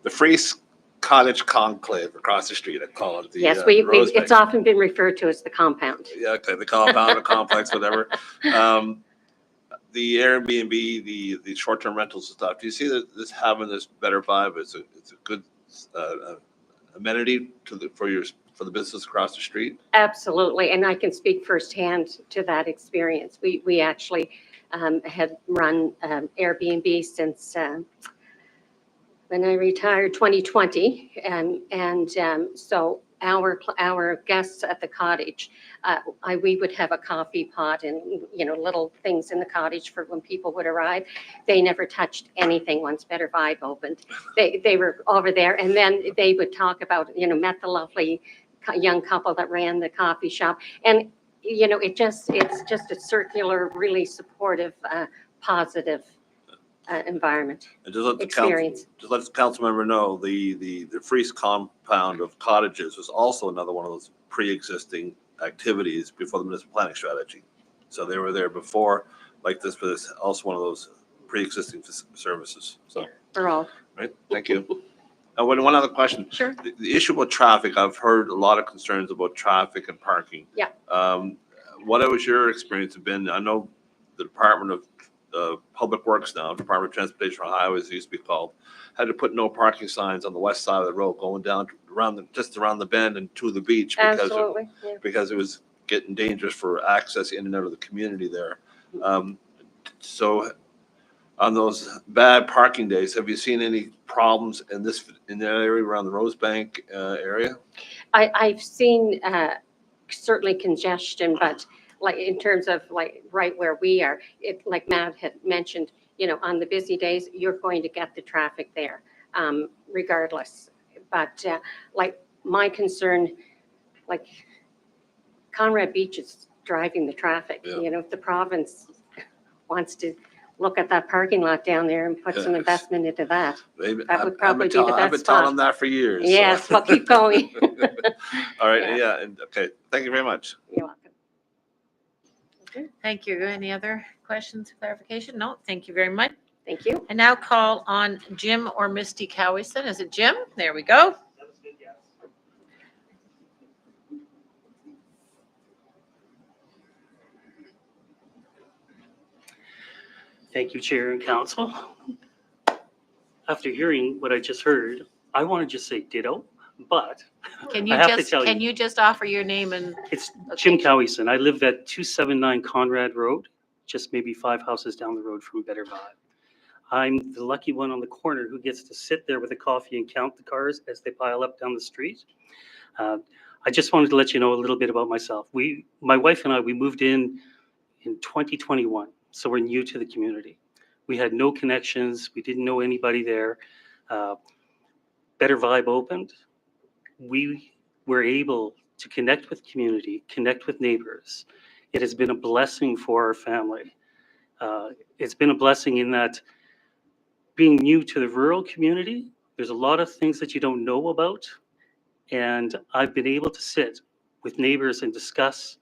The Freeze Cottage Conclave across the street, I call it. Yes, Rosebank. it's often been referred to as the compound. Yeah, okay, the compound, the complex, whatever. The Airbnb, the short-term rentals and stuff. Do you see that this having this Better Vibe? It's a good amenity for the business across the street. Absolutely, and I can speak firsthand to that experience. We actually had run Airbnb since when I retired 2020, and so our guests at the cottage, we would have a coffee pot and little things in the cottage for when people would arrive. They never touched anything once Better Vibe opened. They were over there, and then they would talk about met the lovely young couple that ran the coffee shop, and it's just a circular, really supportive, positive environment. And just let the Experience. council member know the Freeze compound of cottages was also another one of those pre-existing activities before the municipal planning strategy. So they were there before, like this, but it's also one of those pre-existing services. So, For all. right, thank you. One other question. Sure. The issue about traffic, I've heard a lot of concerns about traffic and parking. Yeah. What was your experience have been? I know the Department of Public Works now, Department of Transportation and Highways, it used to be called, had to put no parking signs on the west side of the road going down just around the bend and to the beach Absolutely. Yeah. because it was getting dangerous for access in and out of the community there. So on those bad parking days, have you seen any problems in that area around the Rosebank area? I've seen certainly congestion, but like in terms of like right where we are, like Matt had mentioned, on the busy days, you're going to get the traffic there, regardless. But like my concern, like Conrad Beach is driving the traffic. Yeah. If the province wants to look at that parking lot down there and put some Yes. investment into that. Maybe, That would probably be the I've best been telling spot. them that for years. so. Yes, well, keep going. All right, Yeah. yeah, and okay, thank you very much. You're welcome. Thank you. Any other questions, clarification? No, thank you very much. Thank you. And now call on Jim or Misty Cowison. Is it Jim? There we go. Thank you, Chair and Council. After hearing what I just heard, I want to just say ditto, but Can you I have to just, tell can you just offer your name and, it's Jim Cowieson. I live at 279 Conrad Road, just maybe 5 houses down the road from Better Vibe. I'm the lucky one on the corner who gets to sit there with a coffee and count the cars as they pile up down the street. I just wanted to let you know a little bit about myself. My wife and I, we moved in 2021, so we're new to the community. We had no connections. We didn't know anybody there. Better Vibe opened. We were able to connect with community, connect with neighbors. It has been a blessing for our family. It's been a blessing in that being new to the rural community, there's a lot of things that you don't know about. And I've been able to sit with neighbors and discuss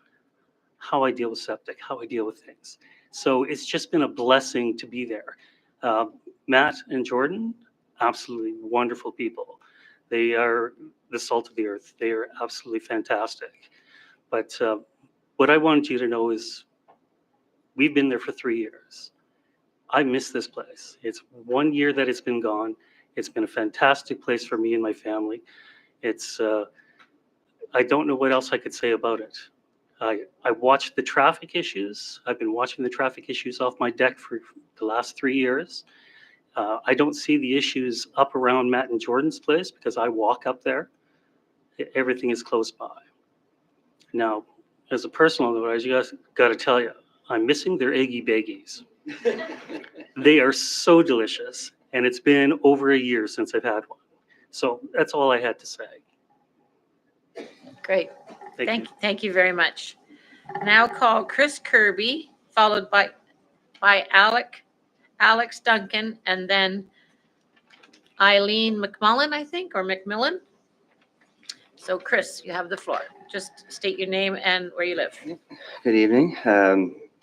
how I deal with septic, how I deal with things. So it's just been a blessing to be there. Matt and Jordan, absolutely wonderful people. They are the salt of the earth. They are absolutely fantastic. But what I wanted you to know is we've been there for 3 years. I miss this place. It's 1 year that it's been gone. It's been a fantastic place for me and my family. It's, I don't know what else I could say about it. I watched the traffic issues. I've been watching the traffic issues off my deck for the last 3 years. I don't see the issues up around Matt and Jordan's place because I walk up there. Everything is close by. Now, as a personal note, I just got to tell you, I'm missing their Eggy Baggies. They are so delicious, and it's been over a year since I've had one. So that's all I had to say. great. Thank you. Thank you very much. Now call Chris Kirby, followed by Alex Duncan, and then Eileen McMullen, I think, or McMillan. So Chris, you have the floor. Just state your name and where you live. Good evening.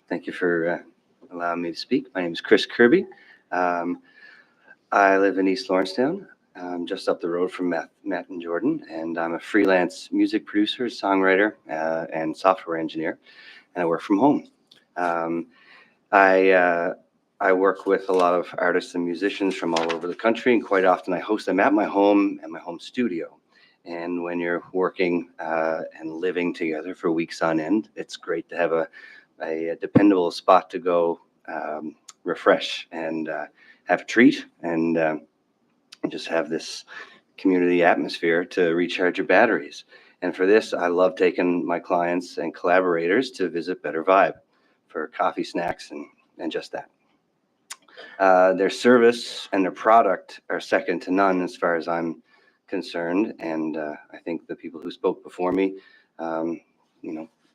Thank you for allowing me to speak. My name is Chris Kirby. I live in East Lawrencetown, just up the road from Matt and Jordan, and I'm a freelance music producer, songwriter, and software engineer, and I work from home. I work with a lot of artists and musicians from all over the country, and quite often I host them at my home studio. And when you're working and living together for weeks on end, it's great to have a dependable spot to go refresh and have a treat and just have this community atmosphere to recharge your batteries. And for this, I love taking my clients and collaborators to visit Better Vibe for coffee, snacks, and just that. Their service and their product are second to none as far as I'm concerned, and I think the people who spoke before me,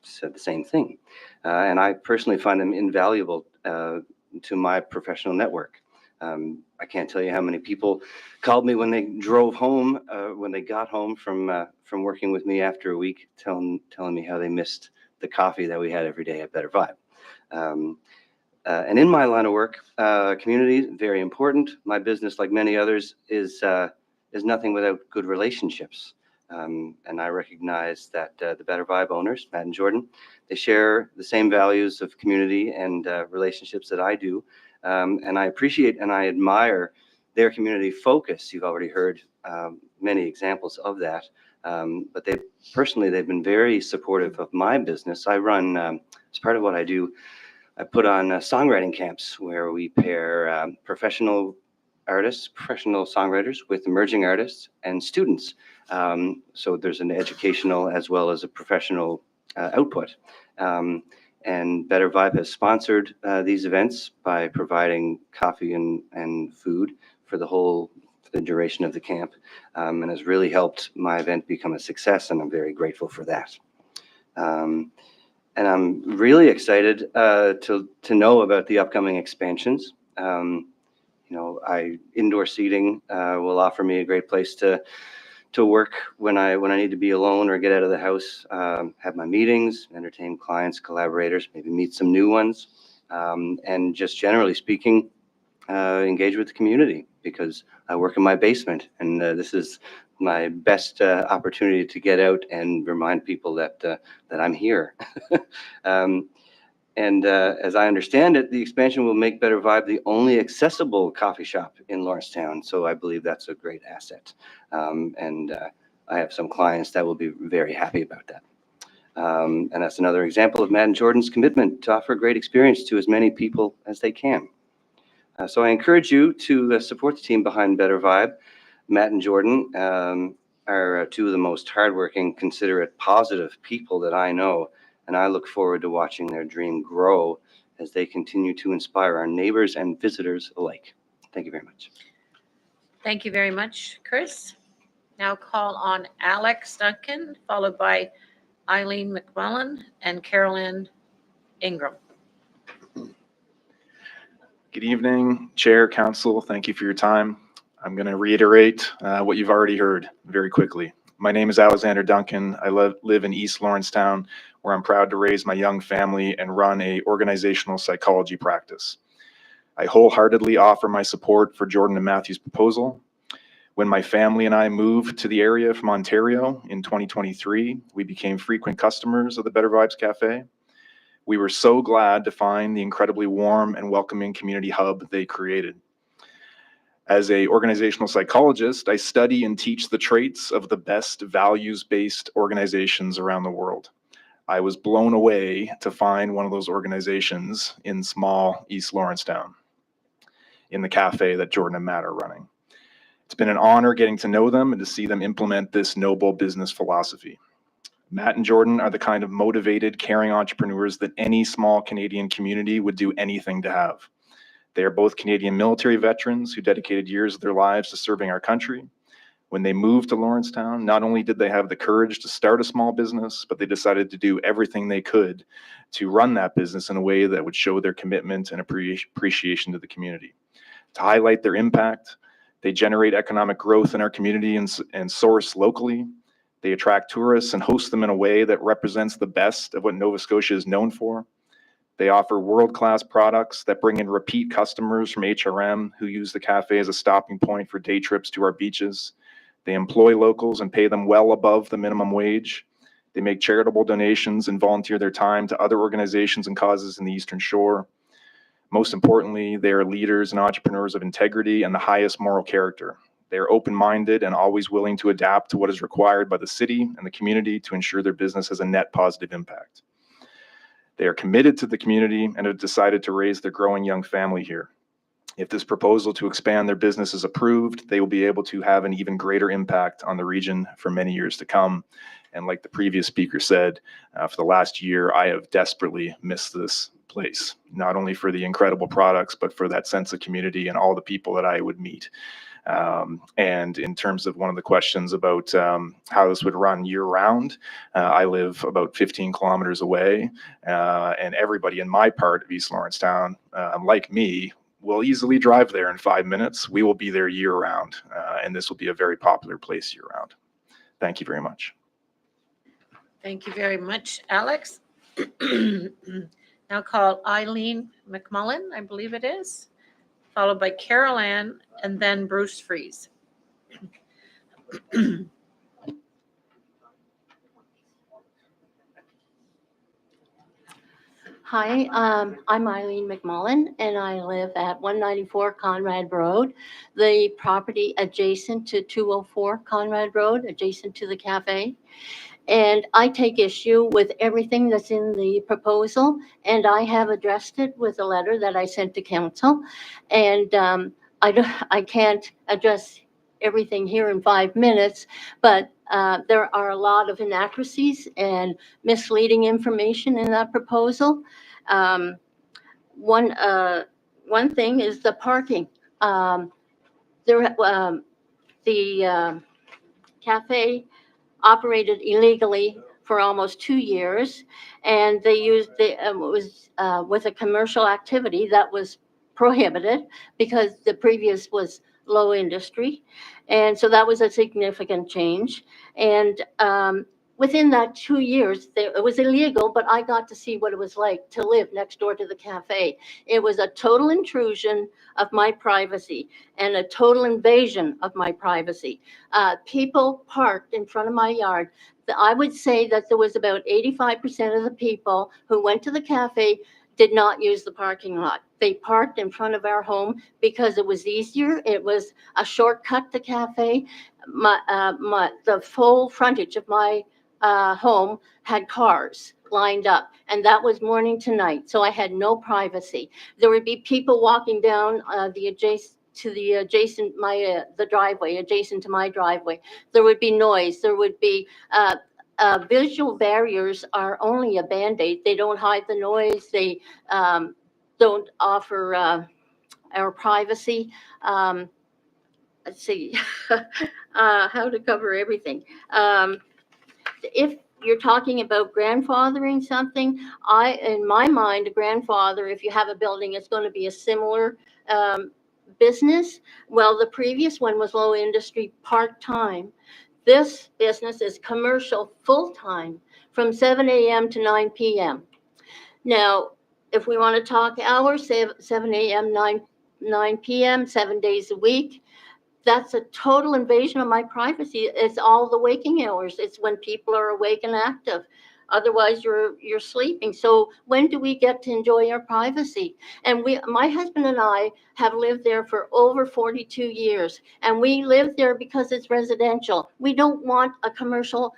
said the same thing. And I personally find them invaluable to my professional network. I can't tell you how many people called me when they drove home, when they got home from working with me after a week, telling me how they missed the coffee that we had every day at Better Vibe. And in my line of work, community is very important. My business, like many others, is nothing without good relationships. And I recognize that the Better Vibe owners, Matt and Jordan, they share the same values of community and relationships that I do. And I appreciate and I admire their community focus. You've already heard many examples of that. But they've been very supportive of my business. I run, as part of what I do, I put on songwriting camps where we pair professional artists, professional songwriters with emerging artists and students. So there's an educational as well as a professional output. And Better Vibe has sponsored these events by providing coffee and food for the duration of the camp, and has really helped my event become a success, and I'm very grateful for that. And I'm really excited to know about the upcoming expansions. Indoor seating will offer me a great place to work when I need to be alone or get out of the house, have my meetings, entertain clients, collaborators, maybe meet some new ones, and just generally speaking, engage with the community, because I work in my basement, and this is my best opportunity to get out and remind people that I'm here. And as I understand it, the expansion will make Better Vibe the only accessible coffee shop in Lawrencetown. So I believe that's a great asset. And I have some clients that will be very happy about that. And that's another example of Matt and Jordan's commitment to offer a great experience to as many people as they can. So I encourage you to support the team behind Better Vibe. Matt and Jordan are two of the most hardworking, considerate, positive people that I know. And I look forward to watching their dream grow as they continue to inspire our neighbors and visitors alike. Thank you very much. Thank you very much, Chris. Now call on Alex Duncan, followed by Eileen McMullen and Carolyn Ingram. Good evening, Chair, Council. Thank you for your time. I'm going to reiterate what you've already heard very quickly. My name is Alexander Duncan. I live in East Lawrencetown, where I'm proud to raise my young family and run a organizational psychology practice. I wholeheartedly offer my support for Jordan and Matthew's proposal. When my family and I moved to the area from Ontario in 2023, we became frequent customers of the Better Vibes Cafe. We were so glad to find the incredibly warm and welcoming community hub they created. As an organizational psychologist, I study and teach the traits of the best values-based organizations around the world. I was blown away to find one of those organizations in small East Lawrencetown, in the cafe that Jordan and Matt are running. It's been an honor getting to know them and to see them implement this noble business philosophy. Matt and Jordan are the kind of motivated, caring entrepreneurs that any small Canadian community would do anything to have. They are both Canadian military veterans who dedicated years of their lives to serving our country. When they moved to Lawrencetown, not only did they have the courage to start a small business, but they decided to do everything they could to run that business in a way that would show their commitment and appreciation to the community. To highlight their impact, they generate economic growth in our community and source locally. They attract tourists and host them in a way that represents the best of what Nova Scotia is known for. They offer world-class products that bring in repeat customers from HRM who use the cafe as a stopping point for day trips to our beaches. They employ locals and pay them well above the minimum wage. They make charitable donations and volunteer their time to other organizations and causes in the Eastern Shore. Most importantly, they are leaders and entrepreneurs of integrity and the highest moral character. They are open-minded and always willing to adapt to what is required by the city and the community to ensure their business has a net positive impact. They are committed to the community and have decided to raise their growing young family here. If this proposal to expand their business is approved, they will be able to have an even greater impact on the region for many years to come. And like the previous speaker said, for the last year, I have desperately missed this place, not only for the incredible products, but for that sense of community and all the people that I would meet. And in terms of one of the questions about how this would run year round, I live about 15 kilometers away, and everybody in my part of East Lawrencetown, like me, will easily drive there in 5 minutes. We will be there year round, and this will be a very popular place year round. Thank you very much. Thank you very much, Alex. Now call Eileen McMullen, I believe it is, followed by Carol Ann, and then Bruce Fries. Hi, I'm Eileen McMullen, and I live at 194 Conrad Road, the property adjacent to 204 Conrad Road, adjacent to the cafe. And I take issue with everything that's in the proposal, and I have addressed it with a letter that I sent to council. And I can't address everything here in 5 minutes, but there are a lot of inaccuracies and misleading information in that proposal. One thing is the parking. The cafe operated illegally for almost 2 years, and they used it was with a commercial activity that was prohibited because the previous was low industry, and so that was a significant change. And within that 2 years, it was illegal, but I got to see what it was like to live next door to the cafe. It was a total intrusion of my privacy and a total invasion of my privacy. People parked in front of my yard. I would say that there was about 85% of the people who went to the cafe did not use the parking lot. They parked in front of our home because it was easier. It was a shortcut to cafe. The full frontage of my home had cars lined up, and that was morning to night. So I had no privacy. There would be people walking down the driveway adjacent to my driveway. There would be noise. There would be visual barriers are only a Band-Aid. They don't hide the noise. They don't offer our privacy. Let's see how to cover everything. If you're talking about grandfathering something, in my mind, a grandfather, if you have a building, it's going to be a similar business. Well, the previous one was low industry part-time. This business is commercial full-time from 7 a.m. to 9 p.m. Now, if we want to talk hours, 7 a.m., 9 p.m., 7 days a week, that's a total invasion of my privacy. It's all the waking hours. It's when people are awake and active. Otherwise, you're sleeping. So when do we get to enjoy our privacy? And my husband and I have lived there for over 42 years, and we live there because it's residential. We don't want a commercial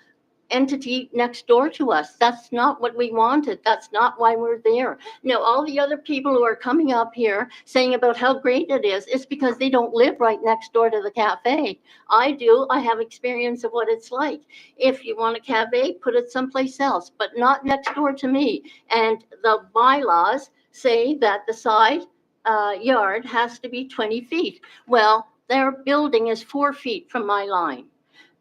entity next door to us. That's not what we wanted. That's not why we're there. No, all the other people who are coming up here saying about how great it is, it's because they don't live right next door to the cafe. I do. I have experience of what it's like. If you want a cafe, put it someplace else, but not next door to me. And the bylaws say that the side yard has to be 20 feet. Well, their building is 4 feet from my line.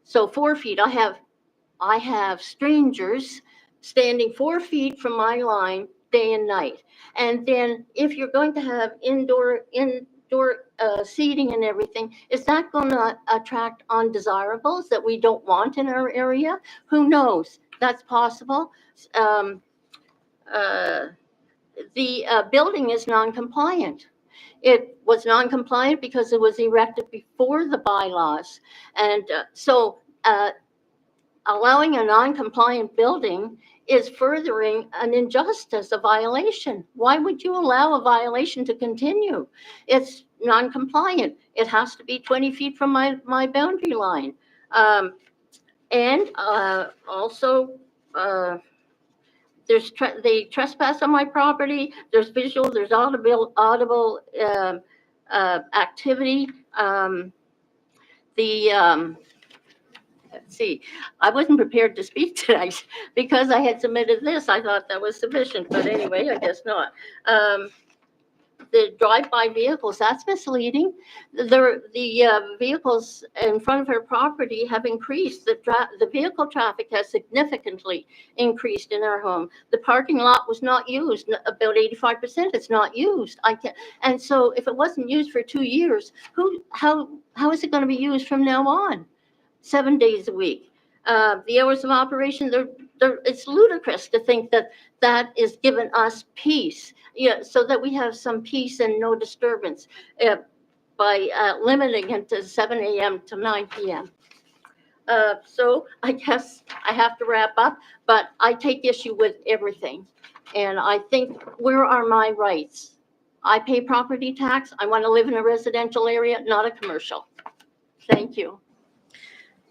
So 4 feet, I have strangers standing 4 feet from my line day and night. And then if you're going to have indoor seating and everything, is that going to attract undesirables that we don't want in our area? Who knows? That's possible. The building is non-compliant. It was non-compliant because it was erected before the bylaws. And allowing a non-compliant building is furthering an injustice, a violation. Why would you allow a violation to continue? It's non-compliant. It has to be 20 feet from my boundary line. Also, they trespass on my property. There's visual, there's audible activity. Let's see, I wasn't prepared to speak tonight because I had submitted this. I thought that was sufficient, but anyway, I guess not. The drive-by vehicles, that's misleading. The vehicles in front of her property have increased. The vehicle traffic has significantly increased in our home. The parking lot was not used, about 85%. It's not used. And so if it wasn't used for 2 years, how is it going to be used from now on? 7 days a week. The hours of operation, it's ludicrous to think that is giving us peace, so that we have some peace and no disturbance by limiting it to 7 a.m. to 9 p.m. So I guess I have to wrap up, but I take issue with everything. And I think, where are my rights? I pay property tax. I want to live in a residential area, not a commercial. Thank you.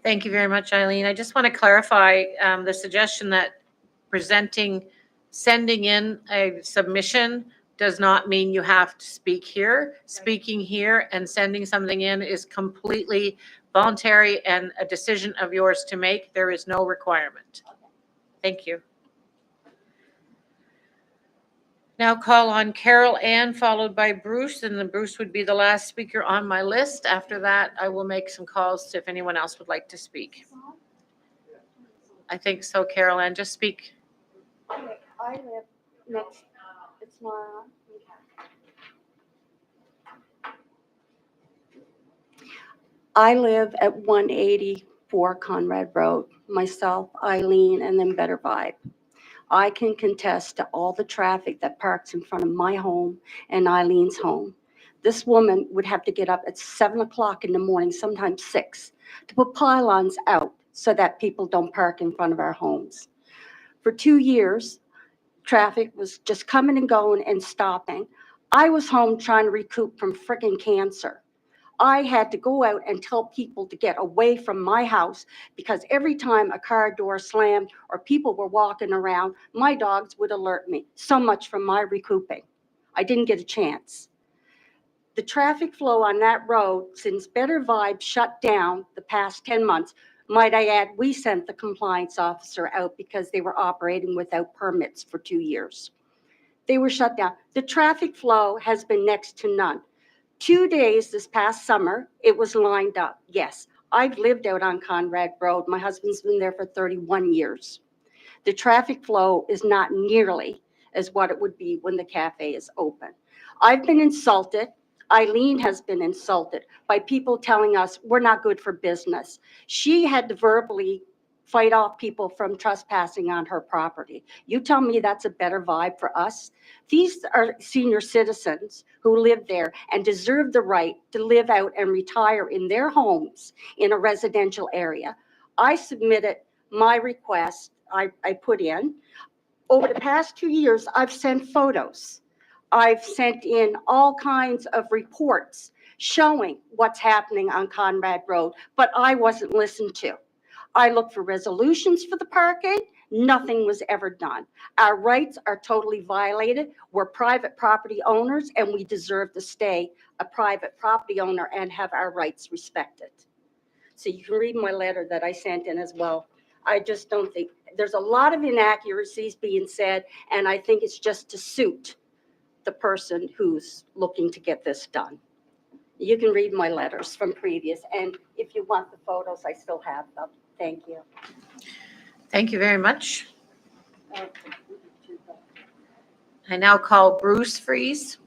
Thank you very much, Eileen. I just want to clarify the suggestion that sending in a submission does not mean you have to speak here. Speaking here and sending something in is completely voluntary and a decision of yours to make. There is no requirement. Thank you. Now call on Carol Ann, followed by Bruce, and then Bruce would be the last speaker on my list. After that, I will make some calls to if anyone else would like to speak. I think so, Carol Ann, just speak. I live next, it's not. I live at 184 Conrad Road, myself, Eileen, and then Better Vibe. I can contest to all the traffic that parks in front of my home and Eileen's home. This woman would have to get up at 7 o'clock in the morning, sometimes 6, to put pylons out so that people don't park in front of our homes. For 2 years, traffic was just coming and going and stopping. I was home trying to recoup from freaking cancer. I had to go out and tell people to get away from my house because every time a car door slammed or people were walking around, my dogs would alert me. So much for my recouping. I didn't get a chance. The traffic flow on that road, since Better Vibe shut down the past 10 months, might I add, we sent the compliance officer out because they were operating without permits for 2 years. They were shut down. The traffic flow has been next to none. 2 days this past summer, it was lined up. Yes, I've lived out on Conrad Road. My husband's been there for 31 years. The traffic flow is not nearly as what it would be when the cafe is open. I've been insulted. Eileen has been insulted by people telling us we're not good for business. She had to verbally fight off people from trespassing on her property. You tell me that's a Better Vibe for us? These are senior citizens who live there and deserve the right to live out and retire in their homes in a residential area. I submitted my request, I put in. Over the past 2 years, I've sent photos. I've sent in all kinds of reports showing what's happening on Conrad Road, but I wasn't listened to. I looked for resolutions for the parking. Nothing was ever done. Our rights are totally violated. We're private property owners and we deserve to stay a private property owner and have our rights respected. So you can read my letter that I sent in as well. I just don't think, there's a lot of inaccuracies being said, and I think it's just to suit the person who's looking to get this done. You can read my letters from previous, and if you want the photos, I still have them. Thank you. Thank you very much. I now call Bruce Fries.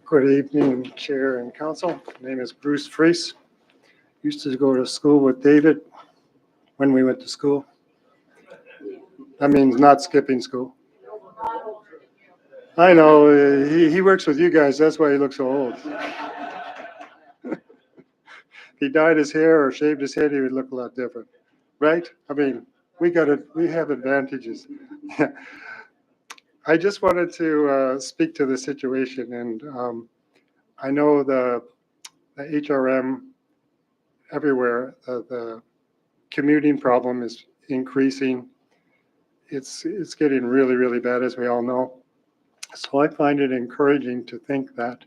Good evening, Chair and Council. My name is Bruce Fries. Used to go to school with David when we went to school. That means not skipping school. I know, he works with you guys, that's why he looks so old. If he dyed his hair or shaved his head, he would look a lot different, right? I mean, we have advantages. I just wanted to speak to the situation, and I know the HRM everywhere, the commuting problem is increasing. It's getting really, really bad, as we all know. So I find it encouraging to think that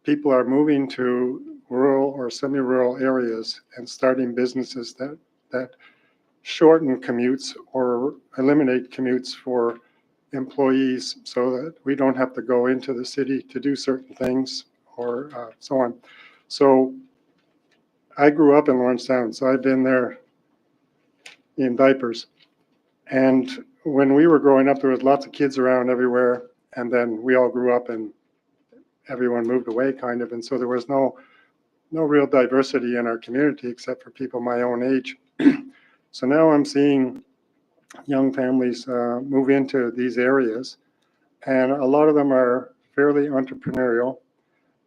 people are moving to rural or semi-rural areas and starting businesses that shorten commutes or eliminate commutes for employees so that we don't have to go into the city to do certain things or so on. So I grew up in Lawrencetown, so I've been there in diapers. And when we were growing up, there was lots of kids around everywhere. And then we all grew up and everyone moved away kind of. And so there was no real diversity in our community except for people my own age. So now I'm seeing young families move into these areas. And a lot of them are fairly entrepreneurial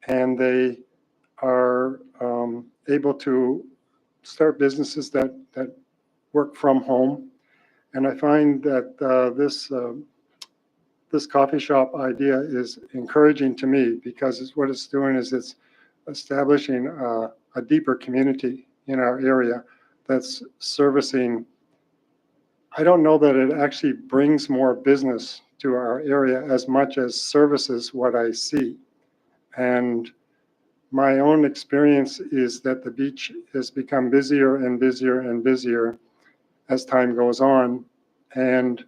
and they are able to start businesses that work from home. And I find that this coffee shop idea is encouraging to me because what it's doing is it's establishing a deeper community in our area that's servicing. I don't know that it actually brings more business to our area as much as services what I see. And my own experience is that the beach has become busier and busier and busier as time goes on. And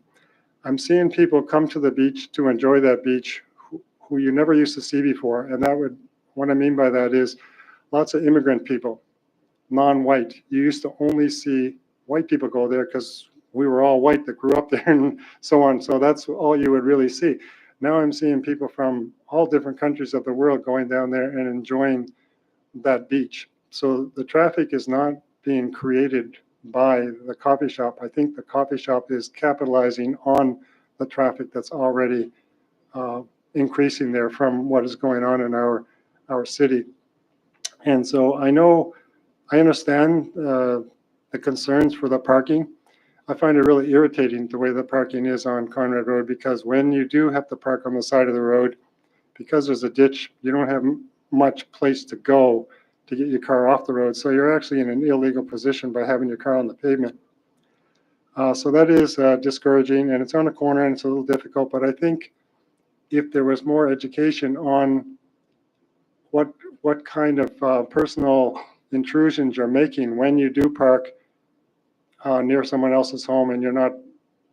I'm seeing people come to the beach to enjoy that beach who you never used to see before. And what I mean by that is lots of immigrant people, non-white. You used to only see white people go there because we were all white that grew up there and so on. So that's all you would really see. Now I'm seeing people from all different countries of the world going down there and enjoying that beach. So the traffic is not being created by the coffee shop. I think the coffee shop is capitalizing on the traffic that's already increasing there from what is going on in our city. And so I understand the concerns for the parking. I find it really irritating the way the parking is on Conrad Road because when you do have to park on the side of the road, because there's a ditch, you don't have much place to go to get your car off the road. So you're actually in an illegal position by having your car on the pavement. So that is discouraging, and it's on a corner and it's a little difficult, but I think if there was more education on what kind of personal intrusions you're making when you do park near someone else's home and you're not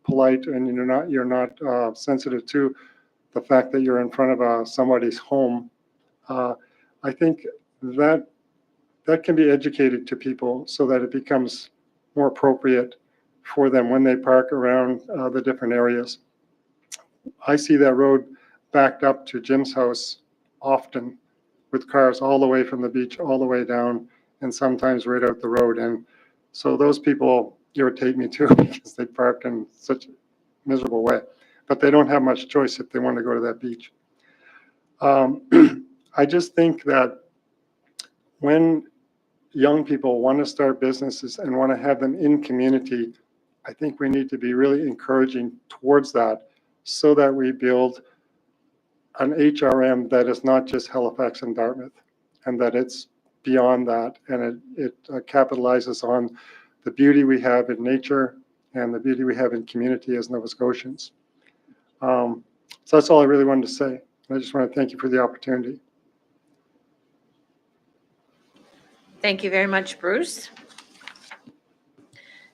polite and you're not sensitive to the fact that you're in front of somebody's home, I think that can be educated to people so that it becomes more appropriate for them when they park around the different areas. I see that road backed up to Jim's house often with cars all the way from the beach, all the way down, and sometimes right out the road. And so those people irritate me too because they park in such a miserable way. But they don't have much choice if they want to go to that beach. I just think that when young people want to start businesses and want to have them in community, I think we need to be really encouraging towards that so that we build an HRM that is not just Halifax and Dartmouth and that it's beyond that and it capitalizes on the beauty we have in nature and the beauty we have in community as Nova Scotians. So that's all I really wanted to say. I just want to thank you for the opportunity. Thank you very much, Bruce.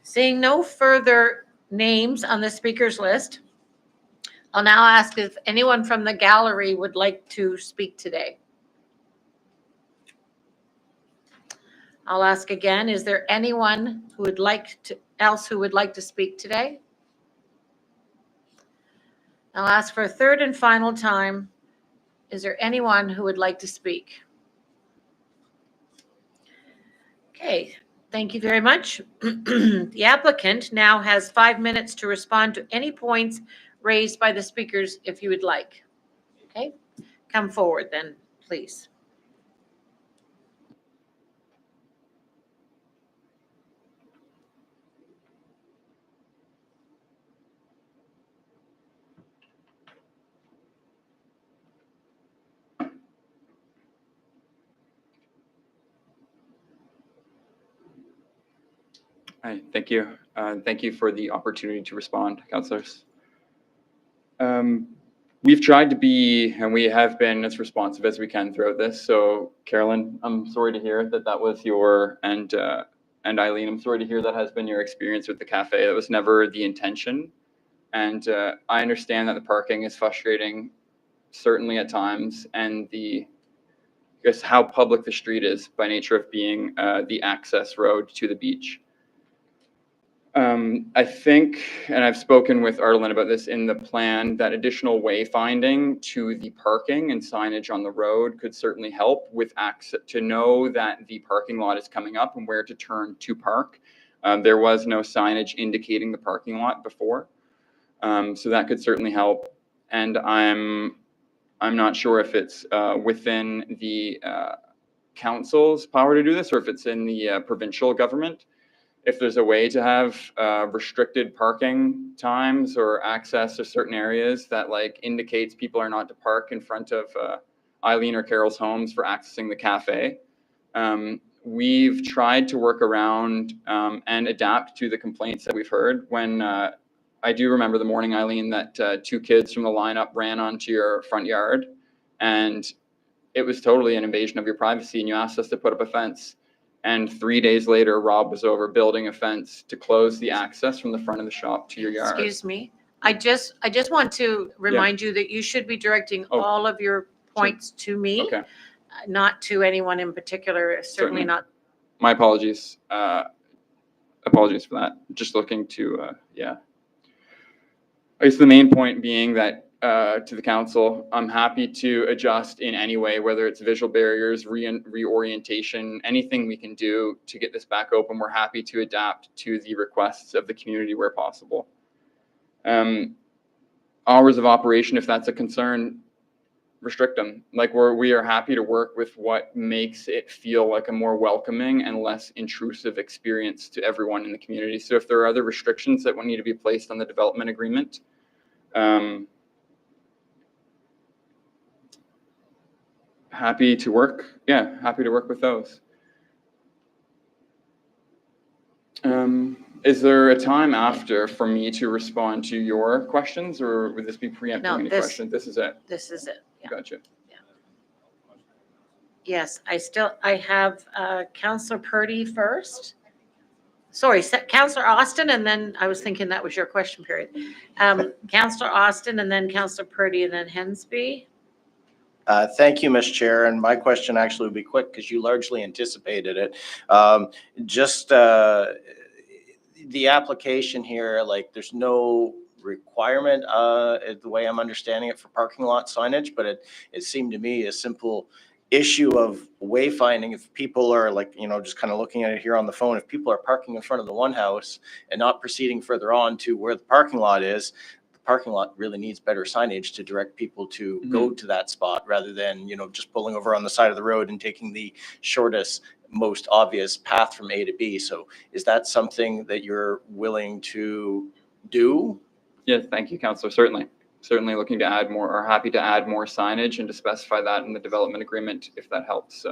Seeing no further names on the speakers list. I'll now ask if anyone from the gallery would like to speak today. I'll ask again, is there anyone who would like to speak today? I'll ask for a third and final time. Is there anyone who would like to speak? Okay, thank you very much. The applicant now has 5 minutes to respond to any points raised by the speakers if you would like. Okay, come forward then, please. Hi, thank you. Thank you for the opportunity to respond, councillors. We've tried to be, and we have been as responsive as we can throughout this. So, Carolyn, I'm sorry to hear that that was your, and Eileen, I'm sorry to hear that has been your experience with the cafe. That was never the intention. And I understand that the parking is frustrating, certainly at times, and I guess how public the street is by nature of being the access road to the beach. I think, and I've spoken with Arlen about this in the plan, that additional wayfinding to the parking and signage on the road could certainly help with access to know that the parking lot is coming up and where to turn to park. There was no signage indicating the parking lot before, so that could certainly help. And I'm not sure if it's within the council's power to do this or if it's in the provincial government. If there's a way to have restricted parking times or access to certain areas that like indicates people are not to park in front of Eileen or Carol's homes for accessing the cafe. We've tried to work around and adapt to the complaints that we've heard. When I do remember the morning, Eileen, that 2 kids from the lineup ran onto your front yard, and it was totally an invasion of your privacy, and you asked us to put up a fence. And 3 days later, Rob was over building a fence to close the access from the front of the shop to your yard. Excuse me. I just want to remind you that you should be directing all of your points to me, Okay. Not to anyone in particular. Certainly not. My apologies. Apologies for that. Just looking to, I guess the main point being that to the council, I'm happy to adjust in any way, whether it's visual barriers, reorientation, anything we can do to get this back open. We're happy to adapt to the requests of the community where possible. Hours of operation, if that's a concern, restrict them. Like we are happy to work with what makes it feel like a more welcoming and less intrusive experience to everyone in the community. So if there are other restrictions that will need to be placed on the development agreement, happy to work with those. Is there a time after for me to respond to your questions, or would this be preempting any questions? This is it. This is it. Yeah. Gotcha. Yeah. Yes, I have Councillor Purdy first. Sorry, Councillor Austin, and then I was thinking that was your question period. Councillor Austin, and then Councillor Purdy, and then Hensby. Thank you, Ms. Chair. And my question actually would be quick because you largely anticipated it. The application here, like there's no requirement, the way I'm understanding it, for parking lot signage, but it seemed to me a simple issue of wayfinding. If people are like, just kind of looking at it here on the phone, if people are parking in front of the one house and not proceeding further on to where the parking lot is, the parking lot really needs better signage to direct people to go to that spot rather than, just pulling over on the side of the road and taking the shortest, most obvious path from A to B. So is that something that you're willing to do? Yes, thank you, Councillor. Certainly looking to add more, or happy to add more signage and to specify that in the development agreement if that helps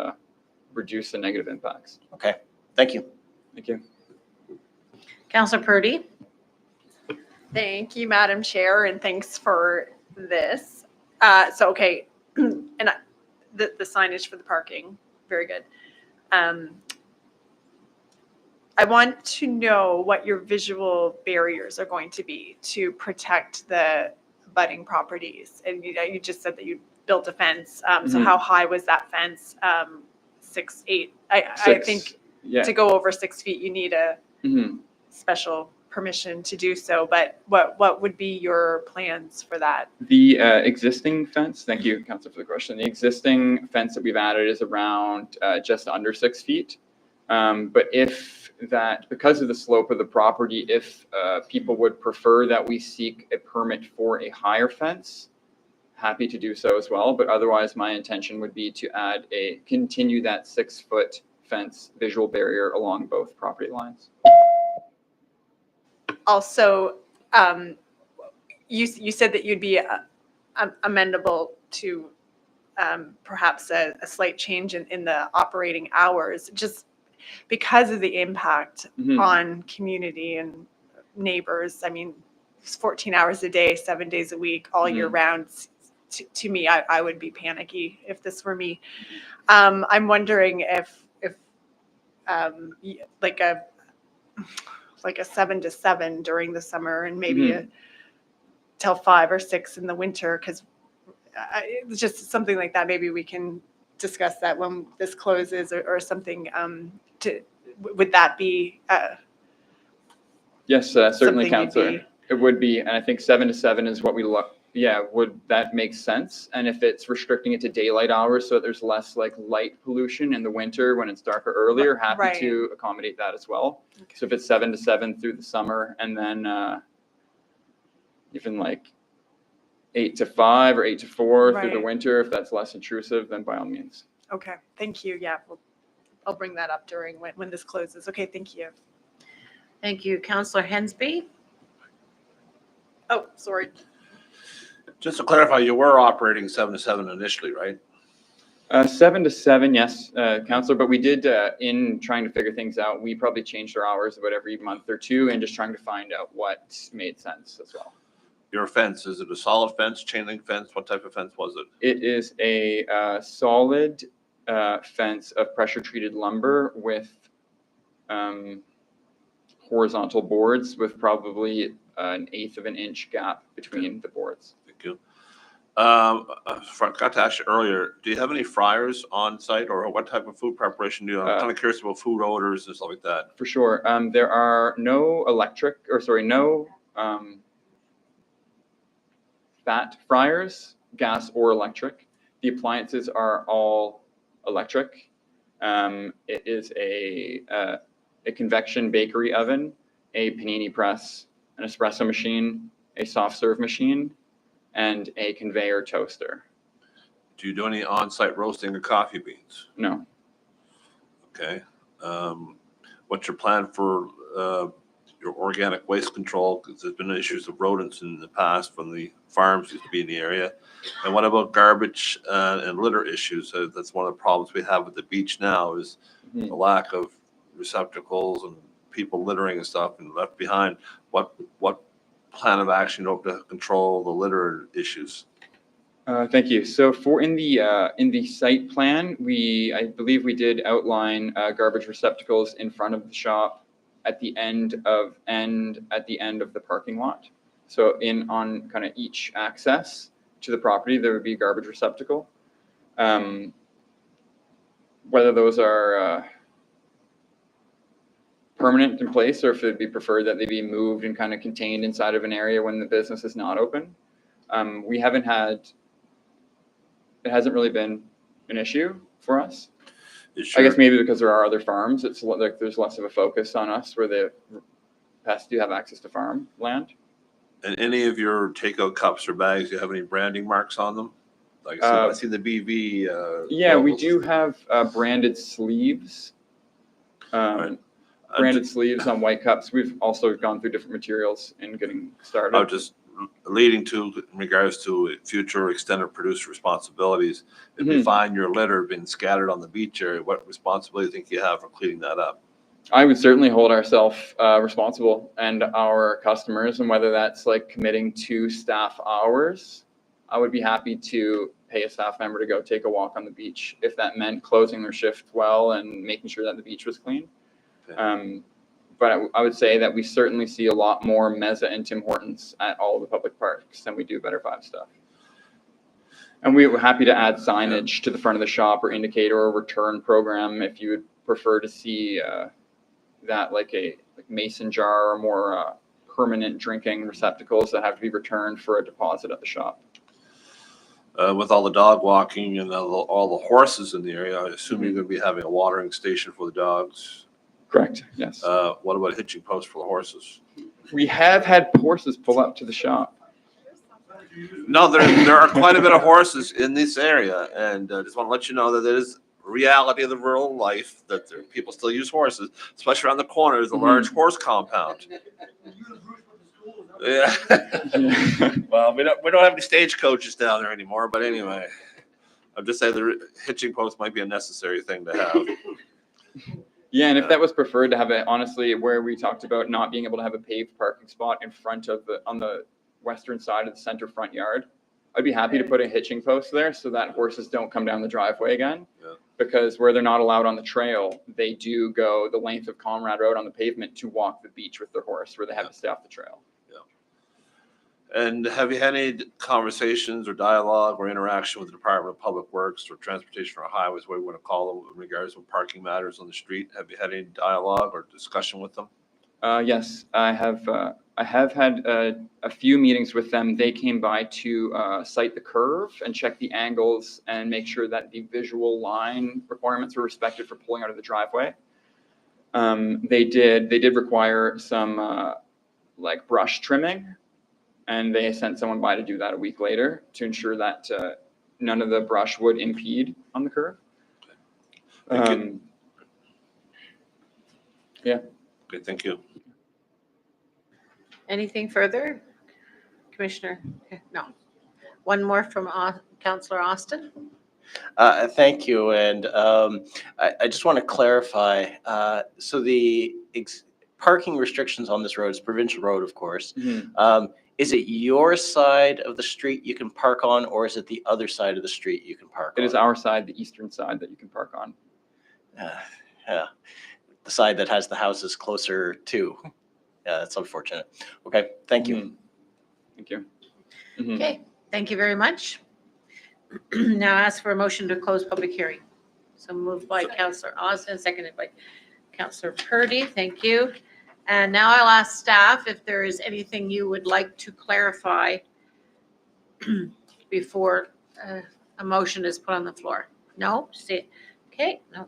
reduce the negative impacts. Okay, thank you. Thank you. Councillor Purdy. Thank you, Madam Chair, and thanks for this. Okay, and the signage for the parking, very good. I want to know what your visual barriers are going to be to protect the budding properties. And you just said that you built a fence. So how high was that fence? 6, 8. I think Yeah. to go over 6 feet, you need a special permission to do so. But what would be your plans for that? The existing fence, thank you, Councilor, for the question. The existing fence that we've added is around just under 6 feet. But because of the slope of the property, if people would prefer that we seek a permit for a higher fence, happy to do so as well. But otherwise, my intention would be to continue that 6-foot fence visual barrier along both property lines. Also, you said that you'd be amendable to perhaps a slight change in the operating hours, just because of the impact on community and neighbors. I mean, it's 14 hours a day, 7 days a week, all year round. To me, I would be panicky if this were me. I'm wondering if like a 7 to 7 during the summer and maybe till 5 or 6 in the winter, because it's just something like that. Maybe we can discuss that when this closes or something. Would that be? Yes, certainly, something Councillor. It would be, and I think 7 to 7 is what we look. Yeah, would that make sense? And if it's restricting it to daylight hours so that there's less like light pollution in the winter when it's darker earlier, happy to accommodate that as well. Okay. So if it's 7 to 7 through the summer, and then even like 8 to 5 or 8 to 4 through the winter, if that's less intrusive, then by all means. Okay, thank you. Yeah, I'll bring that up during when this closes. Okay, thank you. Thank you, Councillor Hensby. Oh, sorry. Just to clarify, you were operating 7 to 7 initially, right? 7 to 7, yes, Councillor. But we did, in trying to figure things out, we probably changed our hours about every month or two, and just trying to find out what made sense as well. Your fence, is it a solid fence, chain link fence? What type of fence was it? It is a solid fence of pressure-treated lumber with horizontal boards with probably an 1/8 of an inch gap between the boards. Thank you. I forgot to ask you earlier, do you have any fryers on site, or what type of food preparation do you have? I'm kind of curious about food odors and stuff like that. For sure. There are no fat fryers, gas or electric. The appliances are all electric. It is a convection bakery oven, a panini press, an espresso machine, a soft serve machine, and a conveyor toaster. Do you do any on-site roasting of coffee beans? No. Okay. What's your plan for your organic waste control? Because there's been issues of rodents in the past when the farms used to be in the area. And what about garbage and litter issues? That's one of the problems we have at the beach now is the lack of receptacles and people littering and stuff and left behind. What plan of action to control the litter issues? Thank you. So in the site plan, I believe we did outline garbage receptacles in front of the shop at the end of the parking lot. So on kind of each access to the property, there would be a garbage receptacle. Whether those are permanent in place, or if it'd be preferred that they be moved and kind of contained inside of an area when the business is not open. It hasn't really been an issue for us. I guess maybe because there are other farms, it's like there's less of a focus on us where the pests do have access to farm land. And any of your takeout cups or bags, do you have any branding marks on them? Like I see the BV. Yeah, we do have branded sleeves. Branded sleeves on white cups. We've also gone through different materials in getting started. Oh, just leading to in regards to future extended producer responsibilities. If you find your litter being scattered on the beach area, what responsibility do you think you have for cleaning that up? I would certainly hold ourselves responsible and our customers, and whether that's like committing to staff hours, I would be happy to pay a staff member to go take a walk on the beach if that meant closing their shift well and making sure that the beach was clean. But I would say that we certainly see a lot more Meza and Tim Hortons at all the public parks than we do Better Five stuff. And we were happy to add signage to the front of the shop or indicator or return program if you would prefer to see that like a mason jar or more permanent drinking receptacles that have to be returned for a deposit at the shop. With all the dog walking and all the horses in the area, I assume you're going to be having a watering station for the dogs. Correct, yes. What about a hitching post for the horses? We have had horses pull up to the shop. No, there are quite a bit of horses in this area, and I just want to let you know that it is a reality of the rural life that people still use horses, especially around the corner. There's a large horse compound. Yeah. Well, we don't have any stagecoaches down there anymore, but anyway, I'm just saying the hitching post might be a necessary thing to have. Yeah, and if that was preferred to have it, honestly, where we talked about not being able to have a paved parking spot in front of on the western side of the center front yard, I'd be happy to put a hitching post there so that horses don't come down the driveway again. Yeah. Because where they're not allowed on the trail, they do go the length of Comrade Road on the pavement to walk the beach with their horse, where they have to stay off the trail. And have you had any conversations or dialogue or interaction with the Department of Public Works or Transportation or Highways, whatever you want to call them, in regards to parking matters on the street? Have you had any dialogue or discussion with them? Yes, I have had a few meetings with them. They came by to site the curve and check the angles and make sure that the visual line requirements were respected for pulling out of the driveway. They did require some like brush trimming, and they sent someone by to do that a week later to ensure that none of the brush would impede on the curve. Yeah. Okay, thank you. Anything further, Commissioner? Okay, no. One more from Councillor Austin. Thank you. And I just want to clarify. So the parking restrictions on this road is provincial road, of course. Is it your side of the street you can park on, or is it the other side of the street you can park on? It is our side, the eastern side, that you can park on. Yeah, the side that has the houses closer to. Yeah, that's unfortunate. Okay, thank you. Thank you. Okay, thank you very much. Now ask for a motion to close public hearing. So moved by Councillor Austin, seconded by Councillor Purdy. Thank you. And now I'll ask staff if there is anything you would like to clarify before a motion is put on the floor. No? Okay, no.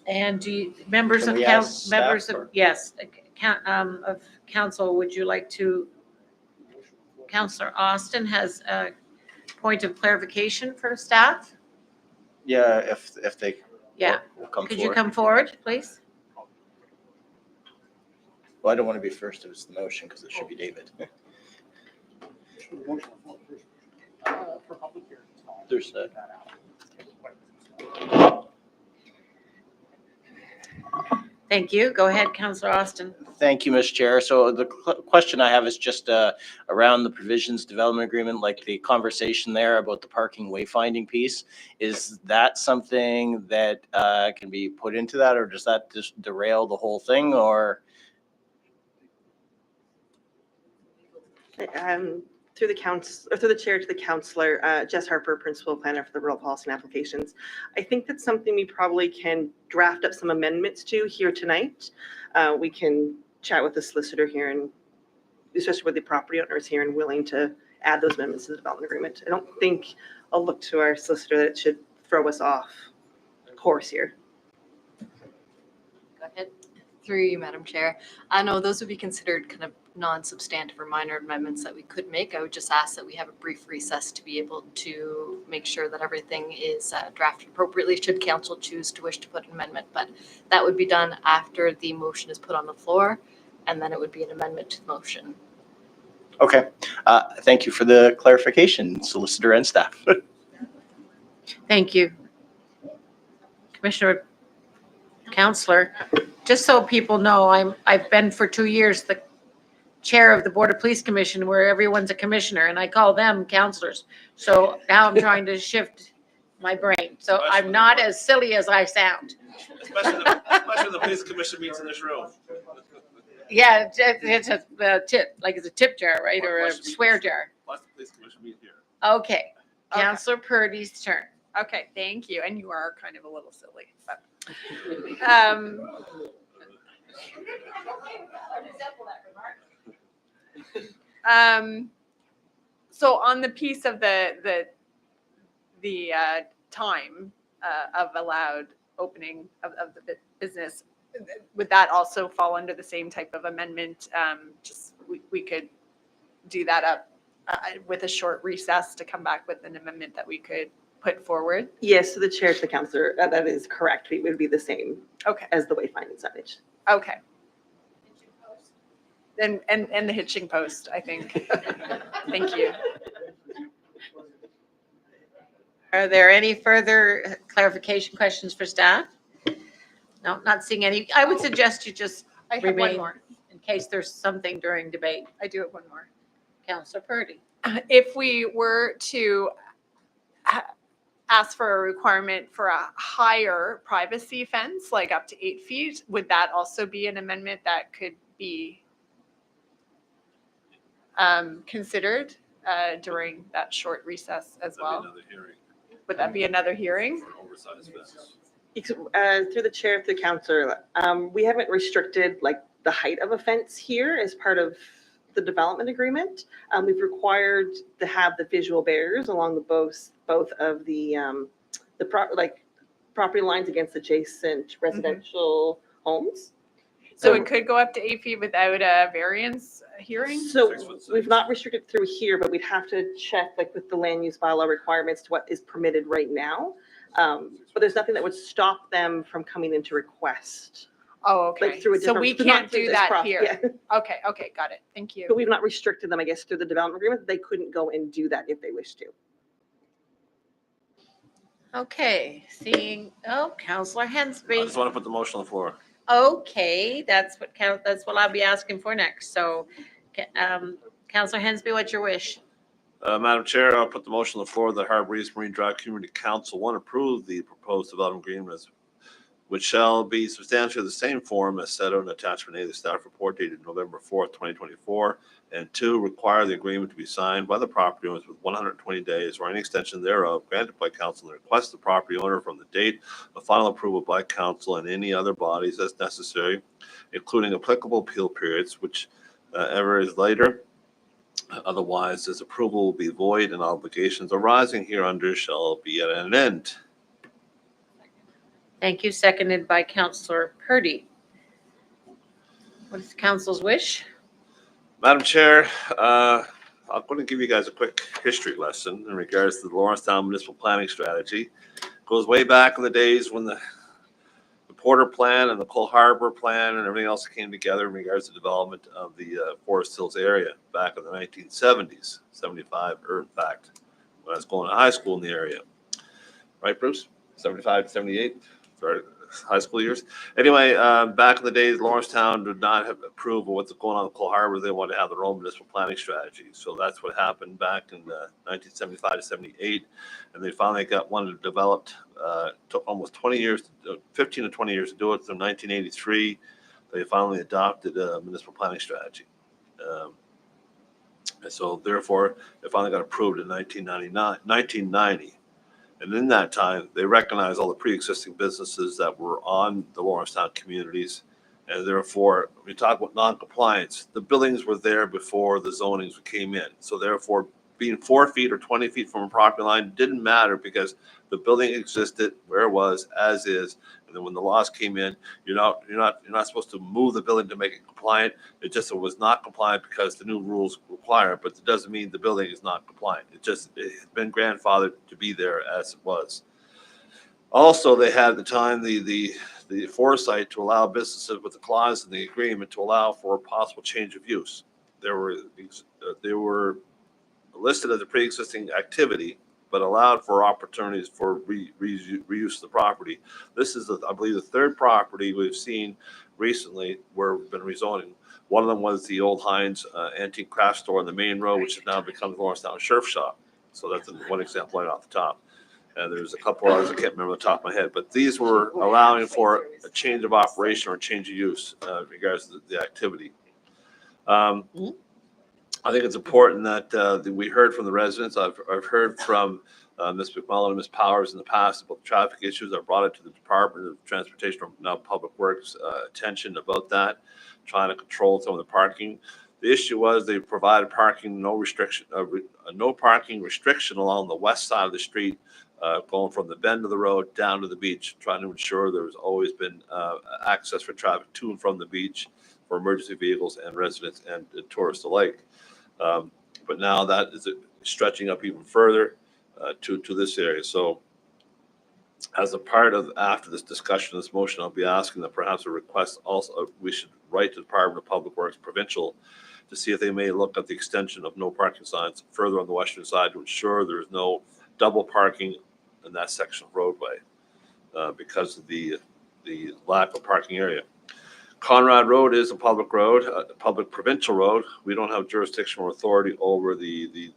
And do you, members of council, yes, of council, would you like to? Councillor Austin has a point of clarification for staff. Yeah, if they will come Could forward. you come forward, please? Well, I don't want to be first if it's the motion because it should be David. There's that. Thank you. Go ahead, Councillor Austin. Thank you, Ms. Chair. So the question I have is just around the provisions development agreement, like the conversation there about the parking wayfinding piece. Is that something that can be put into that, or does that just derail the whole thing, or? Through the council, or through the chair to the councillor, Jess Harper, principal planner for the rural policy and applications. I think that's something we probably can draft up some amendments to here tonight. We can chat with the solicitor here, and especially with the property owners here and willing to add those amendments to the development agreement. I don't think I'll look to our solicitor that it should throw us off course here. Go ahead. Through you, Madam Chair. I know those would be considered kind of non-substantive or minor amendments that we could make. I would just ask that we have a brief recess to be able to make sure that everything is drafted appropriately should council choose to wish to put an amendment. But that would be done after the motion is put on the floor, and then it would be an amendment to the motion. Okay. Thank you for the clarification, solicitor and staff. Thank you. Commissioner, Councillor, just so people know, I've been for 2 years the chair of the Board of Police Commission, where everyone's a commissioner, and I call them councillors. So now I'm trying to shift my brain. So I'm not as silly as I sound. Especially when the police commission meets in this room. Yeah, it's a tip, like it's a tip jar, right? Or a Plus the swear jar. Plus the police commission meet here. Okay. Councillor Purdy's turn. Okay, thank you. And you are kind of a little silly, but, so on the piece of the time of allowed opening of the business, would that also fall under the same type of amendment? Just we could do that up with a short recess to come back with an amendment that we could put forward? Yes, to the chair, to the councillor, that is correct. It would be the same Okay. as the wayfinding signage. Okay. And the hitching post, I think. Thank you. Are there any further clarification questions for staff? No, not seeing any. I would suggest you just I have one remain more. in case there's something during debate. I do have one more. Councillor Purdy. If we were to ask for a requirement for a higher privacy fence, like up to 8 feet, would that also be an amendment that could be considered during that short recess as well? Another hearing. Would that be another hearing? For an oversized fence. Through the chair, through the councillor, we haven't restricted like the height of a fence here as part of the development agreement. We've required to have the visual barriers along the both of the property lines against adjacent residential homes. So it could go up to 8 feet without a variance hearing? So we've not restricted through here, but we'd have to check like with the land use bylaw requirements to what is permitted right now. But there's nothing that would stop them from coming in to request. Oh, okay. Like through a So different- we so not can't through do this that prop- here. yeah. Okay, got it. Thank you. But we've not restricted them, I guess, through the development agreement. They couldn't go and do that if they wish to. Okay, Councillor I Hensby. just want to put the motion on the floor. Okay, that's what I'll be asking for next. So, Councillor Hensby, what's your wish? Madam Chair, I'll put the motion on the floor that Harbour East Marine Drive Community Council one approve the proposed development agreement, which shall be substantially the same form as set on attachment A of the staff report dated November 4th, 2024. And 2, require the agreement to be signed by the property owners with 120 days or any extension thereof granted by council and request the property owner from the date of final approval by council and any other bodies as necessary, including applicable appeal periods, which ever is later. Otherwise, this approval will be void and obligations arising hereunder shall be at an end. Thank you. Seconded by Councillor Purdy. What is the council's wish? Madam Chair, I'm going to give you guys a quick history lesson in regards to the Lawrencetown municipal planning strategy. It goes way back in the days when the Porter plan and the Cole Harbour plan and everything else came together in regards to development of the Forest Hills area back in the 1970s, 75, or in fact, when I was going to high school in the area. Right, Bruce? 75 to 78? Sorry. High school years. Anyway, back in the days, Lawrencetown did not have approval of what's going on in Cole Harbour. They wanted to have their own municipal planning strategy. So that's what happened back in 1975 to 78. And they finally got one developed. Took almost 20 years, 15 to 20 years to do it. So in 1983, they finally adopted a municipal planning strategy. And so therefore, it finally got approved in 1990. And in that time, they recognized all the pre-existing businesses that were on the Lawrencetown communities. And therefore, when we talk about non-compliance, the buildings were there before the zonings came in. So therefore, being 4 feet or 20 feet from a property line didn't matter because the building existed where it was as is. And then when the laws came in, you're not supposed to move the building to make it compliant. It was not compliant because the new rules require it, but it doesn't mean the building is not compliant. It's been grandfathered to be there as it was. Also, they had at the time the foresight to allow businesses with a clause in the agreement to allow for a possible change of use. They were listed as a pre-existing activity, but allowed for opportunities for reuse of the property. This is, I believe, the third property we've seen recently where we've been rezoning. One of them was the old Heinz antique craft store on the main road, which has now become the Lawrencetown Surf Shop. So that's one example right off the top. There's a couple others I can't remember off the top of my head, but these were allowing for a change of operation or change of use in regards to the activity. I think it's important that we heard from the residents. I've heard from Ms. McMullen and Ms. Powers in the past about the traffic issues. I brought it to the Department of Transportation, or now Public Works, attention about that, trying to control some of the parking. The issue was they provided parking, no parking restriction along the west side of the street, going from the bend of the road down to the beach, trying to ensure there's always been access for traffic to and from the beach for emergency vehicles and residents and tourists alike. But now that is stretching up even further to this area. So as a part of, after this discussion, this motion, I'll be asking that perhaps a request also, we should write to the Department of Public Works Provincial to see if they may look at the extension of no parking signs further on the western side to ensure there is no double parking in that section of roadway because of the lack of parking area. Conrad Road is a public road, a public provincial road. We don't have jurisdiction or authority over the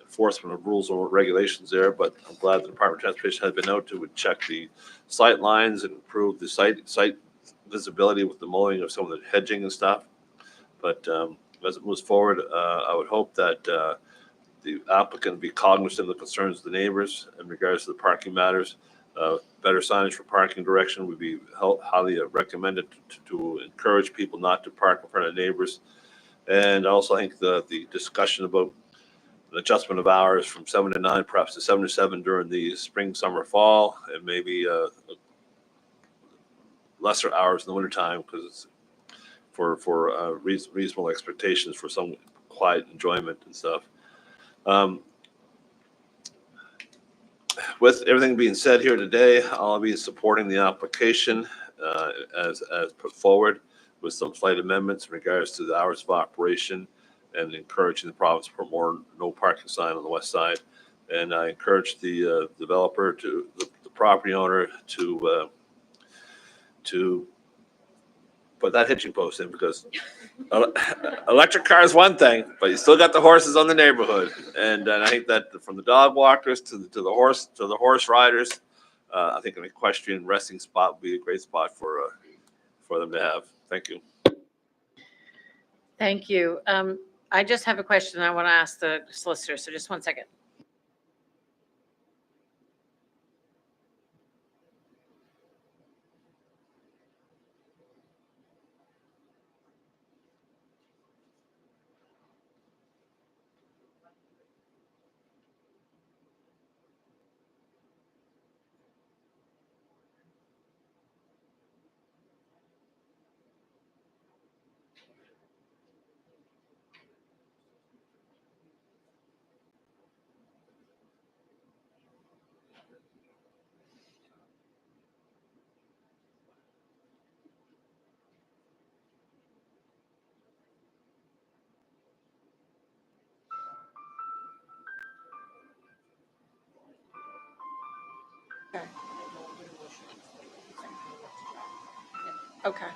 enforcement of rules or regulations there, but I'm glad the Department of Transportation has been out to check the sight lines and improve the site visibility with the mowing of some of the hedging and stuff. But as it moves forward, I would hope that the applicant be cognizant of the concerns of the neighbors in regards to the parking matters. Better signage for parking direction would be highly recommended to encourage people not to park in front of neighbors. And also I think the discussion about the adjustment of hours from 7 to 9, perhaps to 7 to 7 during the spring, summer, fall, and maybe lesser hours in the wintertime because it's for reasonable expectations for some quiet enjoyment and stuff. With everything being said here today, I'll be supporting the application as put forward with some slight amendments in regards to the hours of operation and encouraging the province to put more no parking sign on the west side. And I encourage the developer the property owner to put that hitching post in because electric car is one thing, but you still got the horses on the neighborhood. And I think that from the dog walkers to the horse riders, I think an equestrian resting spot would be a great spot for them to have. Thank you. Thank you. I just have a question I want to ask the solicitor, so just one second. Okay.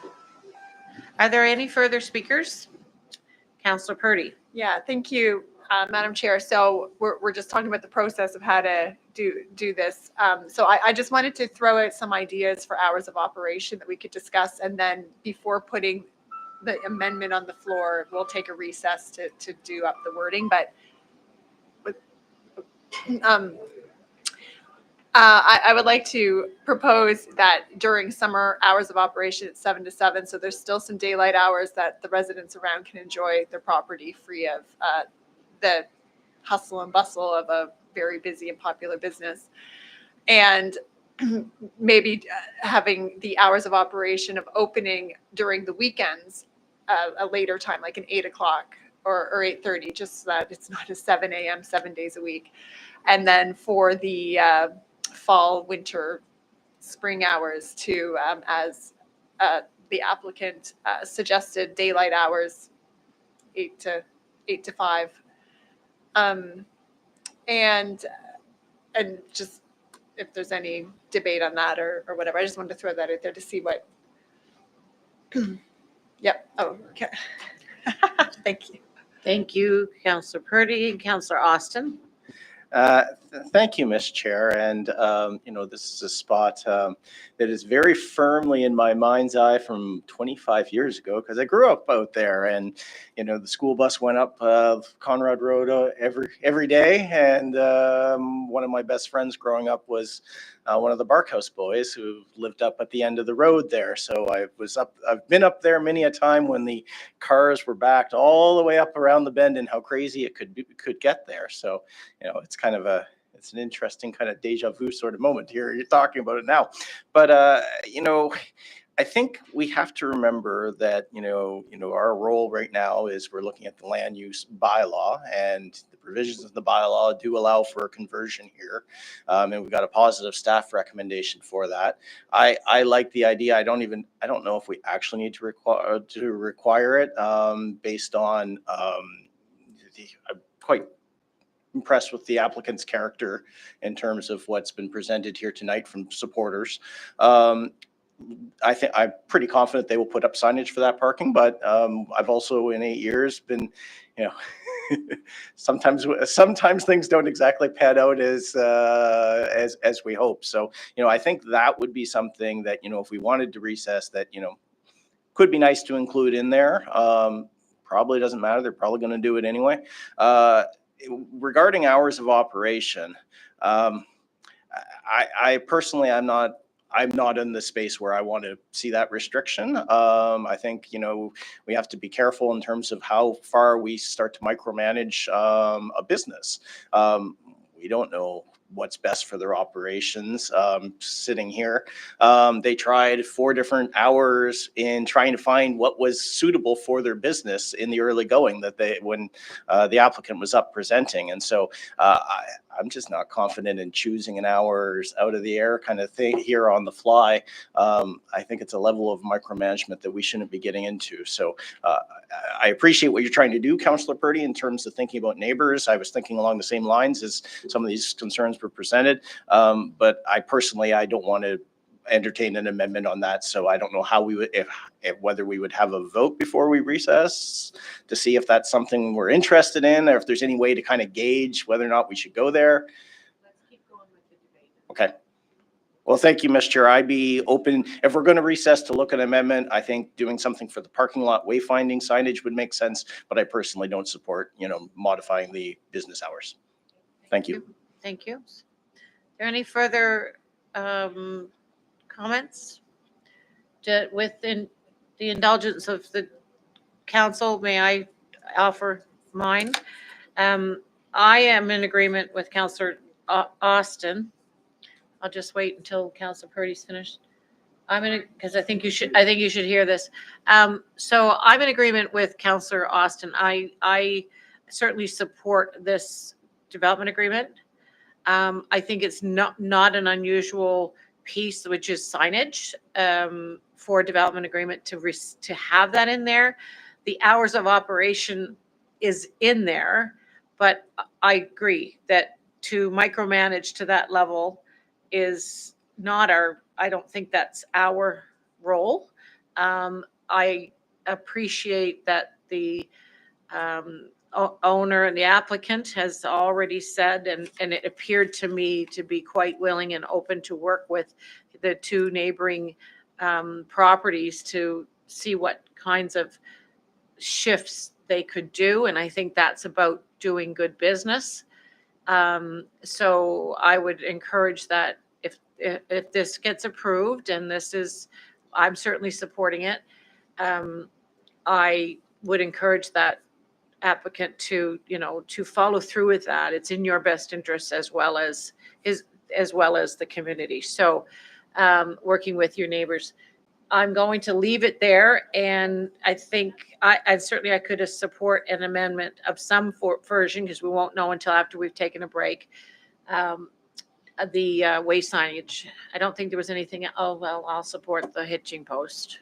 Are there any further speakers? Councillor Purdy. Yeah, thank you, Madam Chair. So we're just talking about the process of how to do this. So I just wanted to throw out some ideas for hours of operation that we could discuss. And then before putting the amendment on the floor, we'll take a recess to do up the wording. But I would like to propose that during summer hours of operation it's 7 to 7. So there's still some daylight hours that the residents around can enjoy their property free of the hustle and bustle of a very busy and popular business. And maybe having the hours of operation of opening during the weekends, a later time, like an 8 o'clock or 8:30, just so that it's not a 7 a.m. 7 days a week. And then for the fall, winter, spring hours to, as the applicant suggested, daylight hours, 8 to 5. And just if there's any debate on that or whatever, I just wanted to throw that out there to see what. Yep. Oh, okay. Thank you. Thank you, Councillor Purdy and Councillor Austin. Thank you, Ms. Chair. And, this is a spot that is very firmly in my mind's eye from 25 years ago because I grew up out there. And, the school bus went up Conrad Road every day. And one of my best friends growing up was one of the Barkhouse boys who lived up at the end of the road there. So I've been up there many a time when the cars were backed all the way up around the bend and how crazy it could get there. So, it's kind of it's an interesting kind of deja vu sort of moment here. You're talking about it now, but I think we have to remember that our role right now is we're looking at the land use bylaw, and the provisions of the bylaw do allow for a conversion here, and we've got a positive staff recommendation for that. I like the idea. I don't know if we actually need to require it based on I'm quite impressed with the applicant's character in terms of what's been presented here tonight from supporters. I think I'm pretty confident they will put up signage for that parking, but I've also in 8 years been, sometimes things don't exactly pan out as we hope. So, I think that would be something that, if we wanted to recess that, could be nice to include in there. Probably doesn't matter. They're probably going to do it anyway. Regarding hours of operation, I personally, I'm not in the space where I want to see that restriction. I think, we have to be careful in terms of how far we start to micromanage a business. We don't know what's best for their operations. Sitting here, they tried 4 different hours in trying to find what was suitable for their business in the early going when the applicant was up presenting. And so I'm just not confident in choosing an hours out of the air kind of thing here on the fly. I think it's a level of micromanagement that we shouldn't be getting into. So I appreciate what you're trying to do, Councillor Purdy, in terms of thinking about neighbors. I was thinking along the same lines as some of these concerns were presented. But I personally, I don't want to entertain an amendment on that. So I don't know how we would, if whether we would have a vote before we recess to see if that's something we're interested in, or if there's any way to kind of gauge whether or not we should go there. Let's keep going with the debate. Okay. Well, thank you, Mr. Chair. I'd be open, if we're going to recess to look at an amendment, I think doing something for the parking lot wayfinding signage would make sense, but I personally don't support, modifying the business hours. Thank you. Thank you. Are there any further comments? Within the indulgence of the council, may I offer mine? I am in agreement with Councillor Austin. I'll just wait until Councillor Purdy's finished. Because I think you should hear this. So I'm in agreement with Councillor Austin. I certainly support this development agreement. I think it's not an unusual piece, which is signage for a development agreement to have that in there. The hours of operation is in there, but I agree that to micromanage to that level is not I don't think that's our role. I appreciate that the owner and the applicant has already said, and it appeared to me to be quite willing and open to work with the 2 neighboring properties to see what kinds of shifts they could do. And I think that's about doing good business. So I would encourage that if this gets approved, and I'm certainly supporting it, I would encourage that applicant to follow through with that. It's in your best interest as well as the community. So working with your neighbors. I'm going to leave it there, and I think I certainly could support an amendment of some version, because we won't know until after we've taken a break. The way signage. I don't think there was anything. Oh, well, I'll support the hitching post.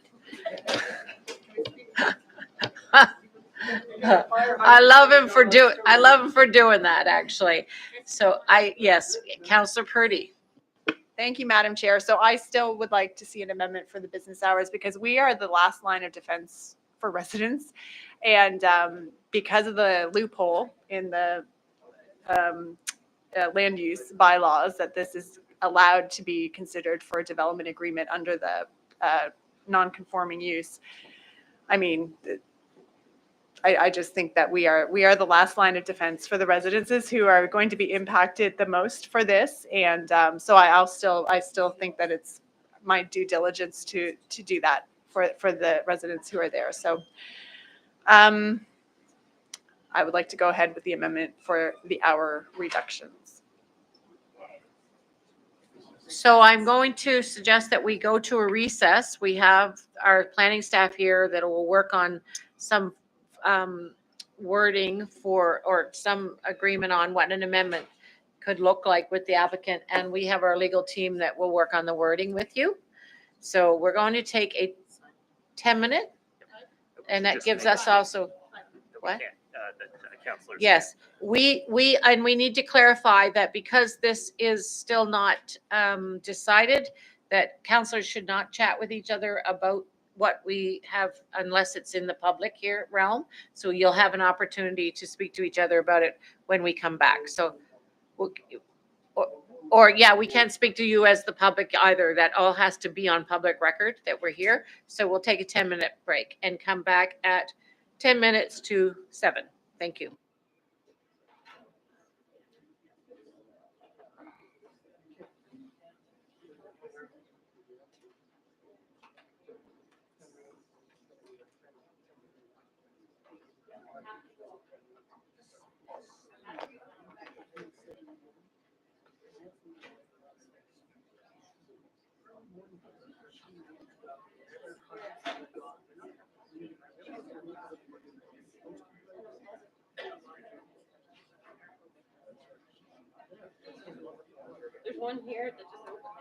I love him for doing that, actually. So yes, Councillor Purdy. Thank you, Madam Chair. So I still would like to see an amendment for the business hours, because we are the last line of defense for residents. And because of the loophole in the land use bylaws that this is allowed to be considered for a development agreement under the non-conforming use. I mean, I just think that we are the last line of defense for the residences who are going to be impacted the most for this. And so I still think that it's my due diligence to do that for the residents who are there. So I would like to go ahead with the amendment for the hour reductions. So I'm going to suggest that we go to a recess. We have our planning staff here that will work on some wording for, or some agreement on what an amendment could look like with the applicant. And we have our legal team that will work on the wording with you. So we're going to take a 10-minute, and that gives us also, what? Councillors. Yes, we need to clarify that because this is still not decided, that councillors should not chat with each other about what we have unless it's in the public here realm. So you'll have an opportunity to speak to each other about it when we come back. So, or yeah, we can't speak to you as the public either. That all has to be on public record that we're here. So we'll take a 10-minute break and come back at 10 minutes to 7. Thank you. There's one here that just opened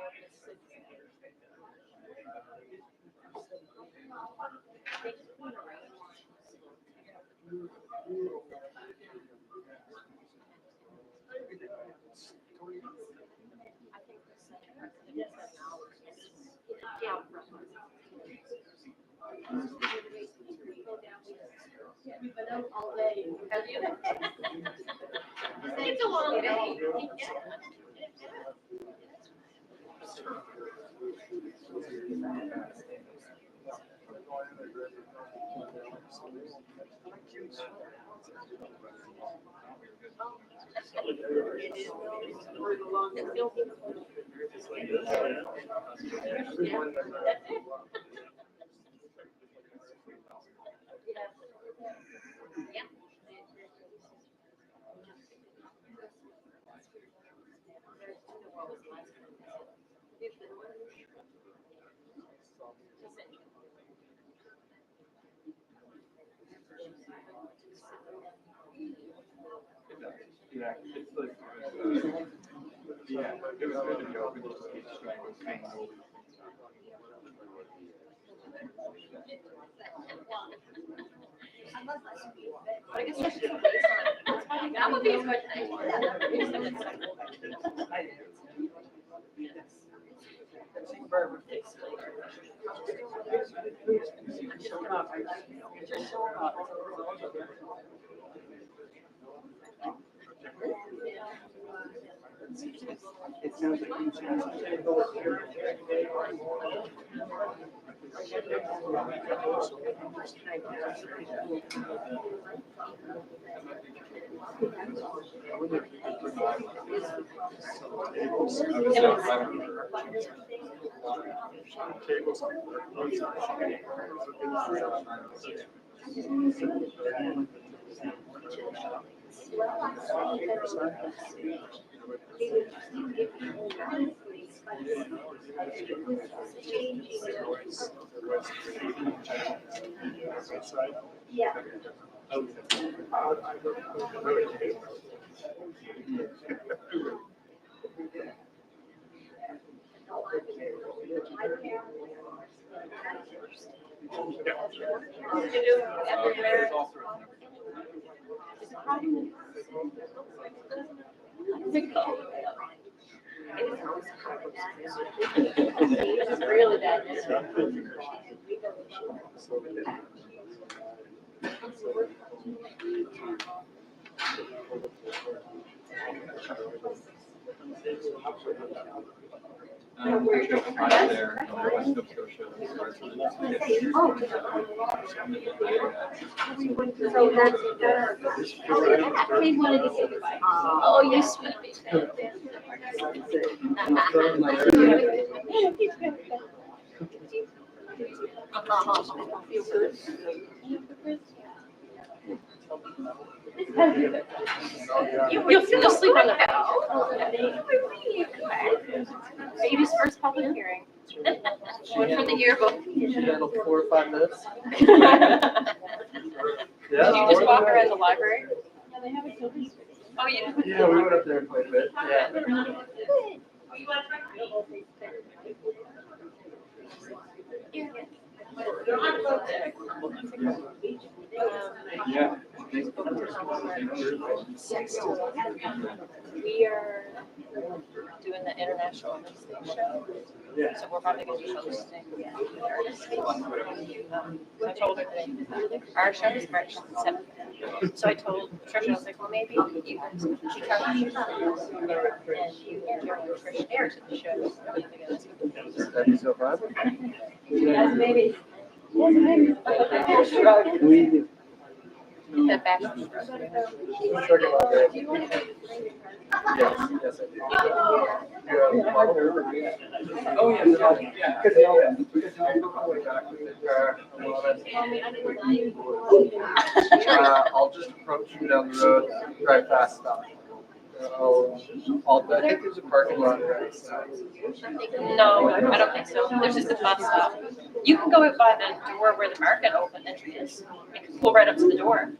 It's a long day. That would be a good thing. Really bad. Oh, you sweet You'll sleep on the couch. Baby's first public hearing. One for the yearbook. 4 or 5 minutes. Did you just walk around the library? Oh, you did? Yeah, we went up there quite a bit. Yeah. We are doing the international show. So we're probably going to be hosting the artists. So I told her that our show is March 7th. So I told Trisha, I was like, well, maybe you guys can come and you and Trisha air to the show. That'd be so fun. Yes, maybe. The bachelor's. Yes, I do. Oh, yeah. I'll just approach you down the road, drive past stuff. I think there's a parking lot right outside. No, I don't think so. There's just a bus stop. You can go out by the door where the market open entry is. You can pull right up to the door.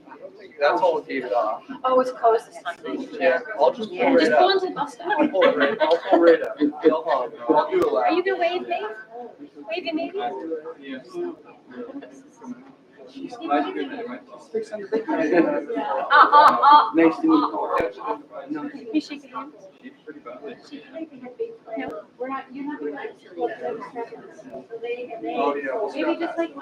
That's all gated off. Oh, it's closed this Sunday. Yeah, I'll just pull right Just up. pull into the bus stop. I'll pull right up. I'll do a lap. Are you gonna wave me? Wave you maybe? Nice to meet you. Can you shake your hand? No, we're not, you're not. Maybe just like.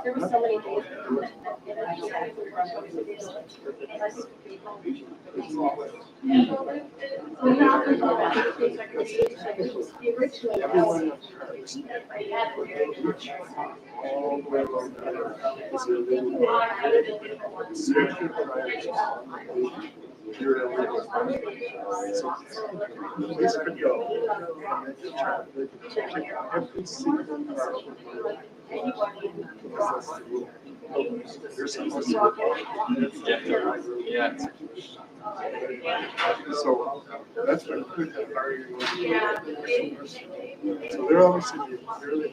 There were so many days. Yeah. So that's what could have already. So they're obviously really.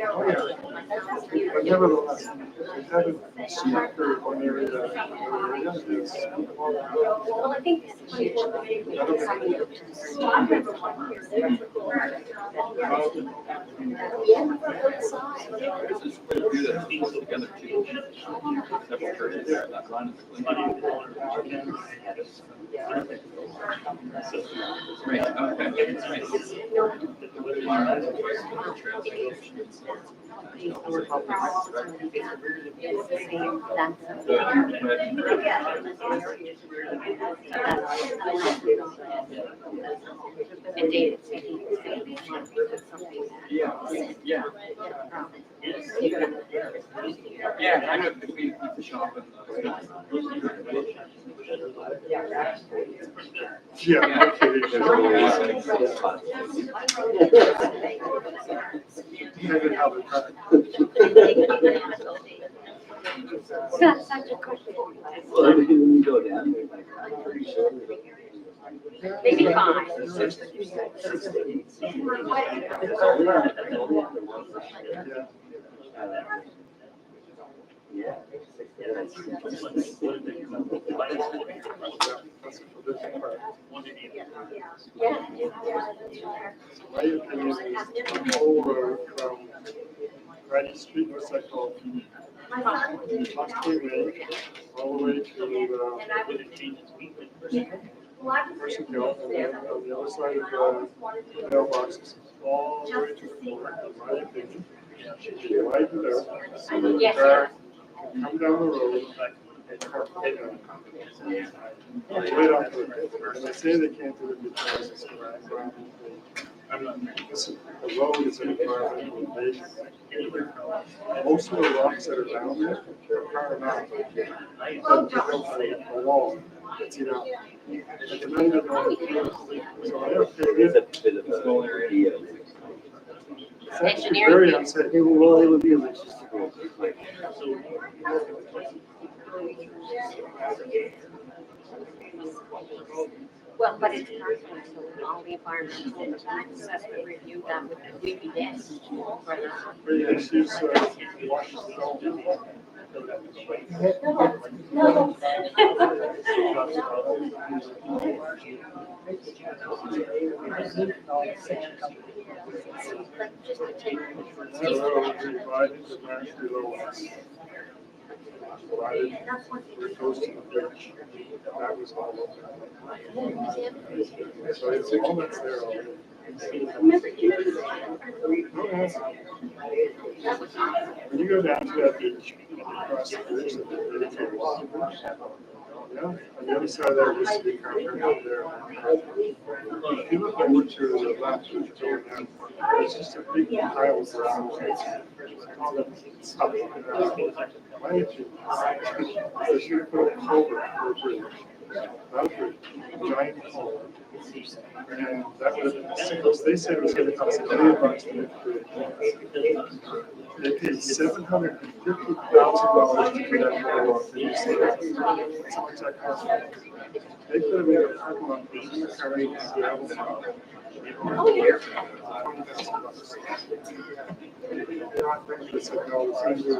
Oh, yeah. But nevertheless, they haven't structured one area that. Well, I think. Yeah, I know between the shop and That's such a question. Well, when you go down there, like, I'm pretty sure. Maybe 5. My opinion is the whole road from Ready Street, what's that called? All the way to Mercy Hill, and then on the other side of the mailboxes, all the way to the corner, in my opinion. Should be widened out, so that the car can come down the road and park right on. Right off the road. And I say they can't do it because it's environmental. Listen, the road is an environmental invasion. Most of the rocks that are down there are carved out. A wall. It's enough. But they're not even going to do it. So I have to get it. It's actually very unsafe. Well, it would be a logistical. Well, but it's not, so all the environmental assessment review that would be yes. Yes, she's Washington. It goes to the beach. That was all. So it's all that's there already. When you go down to that beach, across the bridge, yeah, on the other side there used to be concrete out there. If you look over to the left, it's just a big pile of ground. It's up and down. My opinion is you put a culvert for a bridge. Not a bridge, a giant culvert. And that would have been the singles. They said it was going to cost $1 million to make the bridge. They paid $750,000 to do that sidewalk. Did you see that? That's how much that cost. They could have made a parking lot for carrying gravel. They said, no, it's going to do it.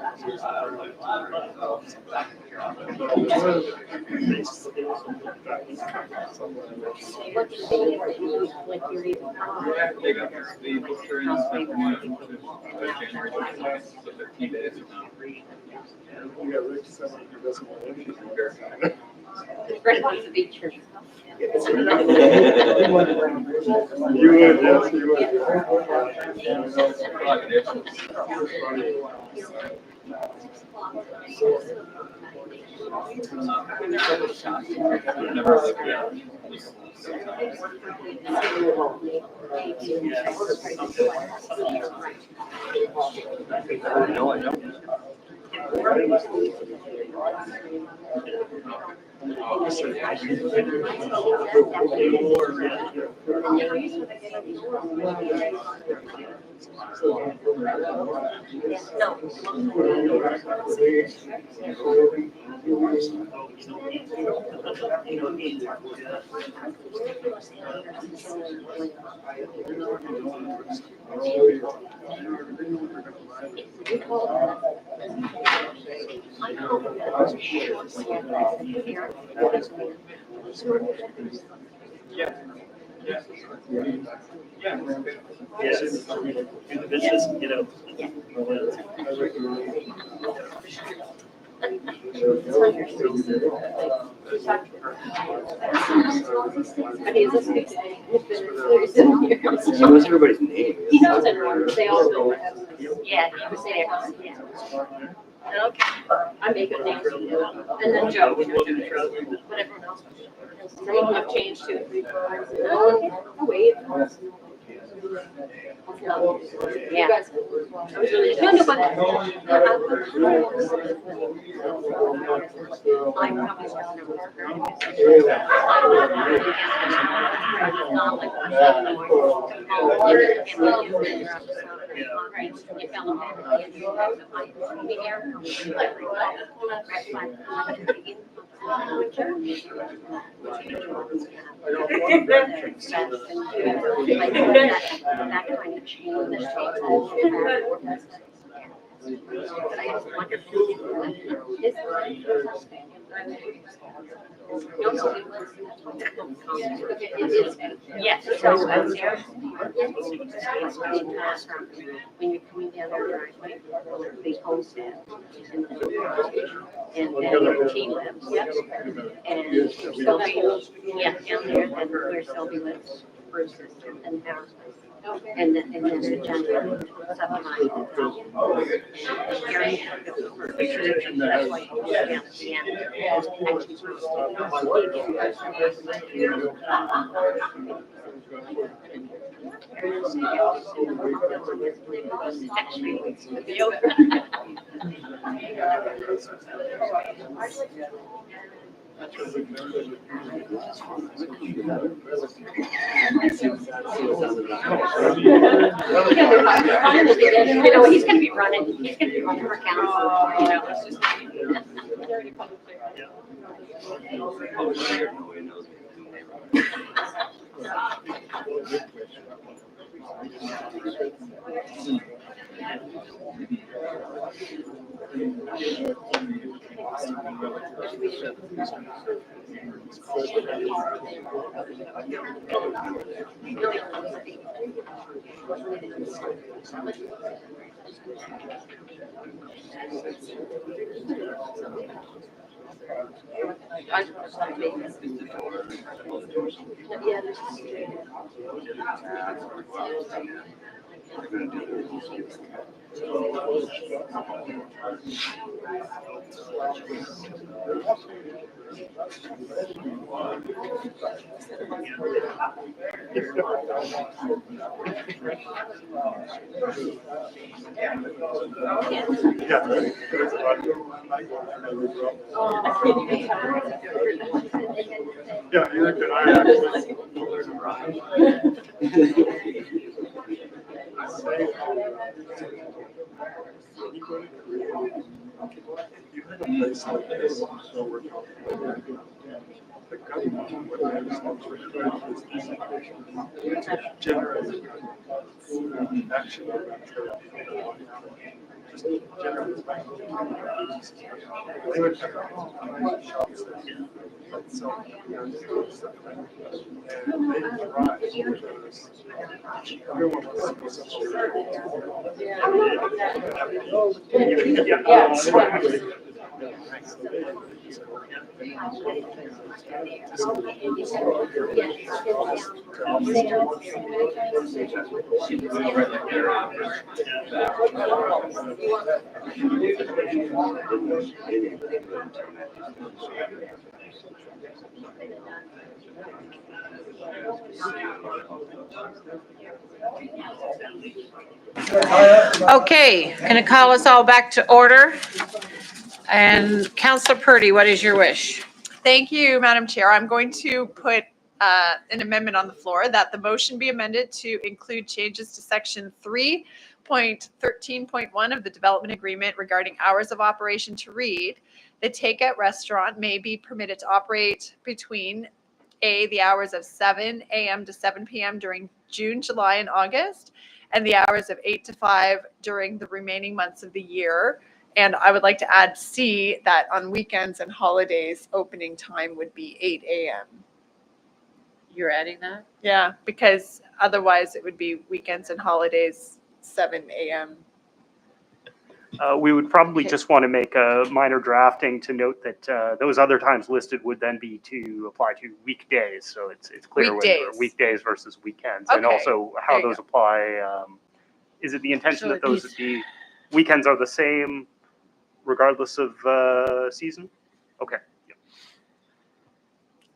Yeah, Rick said he doesn't want anything. Fred wants to be true. You would, yes, you would. No, I don't. He knows everybody's name. He knows it. They all know it. Yeah, he was there. Yeah. Okay. I make a name. And then Joe. But everyone else. I've changed 2 or 3 times. Okay. I'll wait. Yeah. I was really no, but I'm probably kind of change. Yes. So when you're coming down our driveway, they homestead and then your team lives. And Sylvie, yeah, down there, then where Sylvie lives, Bruce and Harris. And then the gentleman subdivided. That's why he goes down to the end. You know, he's gonna be running for council, you know, it's just. Yeah, you're good. You had a place like this, so we're talking about the government, what they understand for generate action. Just generate. They would have shops that sell, and they drive. Everyone wants to be such Okay, gonna call us all back to order. And Councillor Purdy, what is your wish? Thank you, Madam Chair. I'm going to put an amendment on the floor that the motion be amended to include changes to section 3.13.1 of the development agreement regarding hours of operation to read. The takeout restaurant may be permitted to operate between the hours of 7 a.m. to 7 p.m. during June, July, and August, and the hours of 8 to 5 during the remaining months of the year. And I would like to add C, that on weekends and holidays, opening time would be 8 a.m. You're adding that? Yeah, because otherwise it would be weekends and holidays, 7 a.m. We would probably just want to make a minor drafting to note that those other times listed would then be to apply to weekdays. So it's clear when they're weekdays versus weekends. And Okay, also how those apply. Is it the intention that those would be, weekends are the same regardless of season? Okay. Yeah.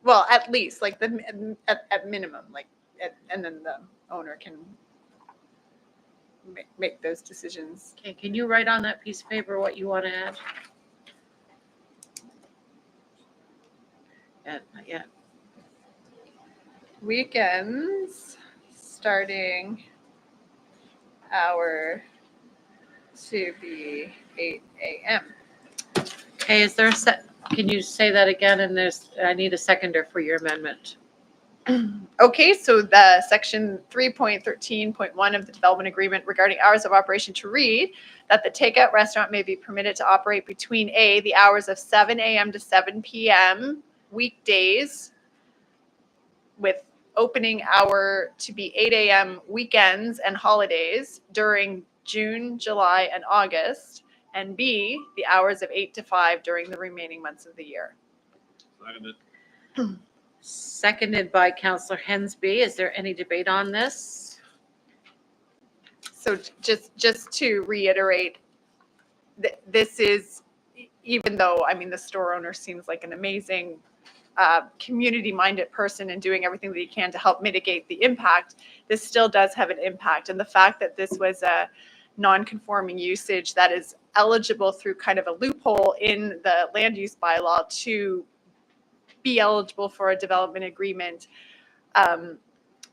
Well, at least, like at minimum, like, and then the owner can make those decisions. Okay, can you write on that piece of paper what you want to add? Not yet. Weekends, starting hour to be 8 a.m. Okay, is there a can you say that again? And I need a seconder for your amendment. Okay, so the section 3.13.1 of the development agreement regarding hours of operation to read that the takeout restaurant may be permitted to operate between the hours of 7 a.m. to 7 p.m. weekdays with opening hour to be 8 a.m. weekends and holidays during June, July, and August, and B, the hours of 8 to 5 during the remaining months of the year. Seconded by Councillor Hensby. Is there any debate on this? So just to reiterate, this is, even though, I mean, the store owner seems like an amazing community-minded person and doing everything that he can to help mitigate the impact, this still does have an impact. And the fact that this was a non-conforming usage that is eligible through kind of a loophole in the land use bylaw to be eligible for a development agreement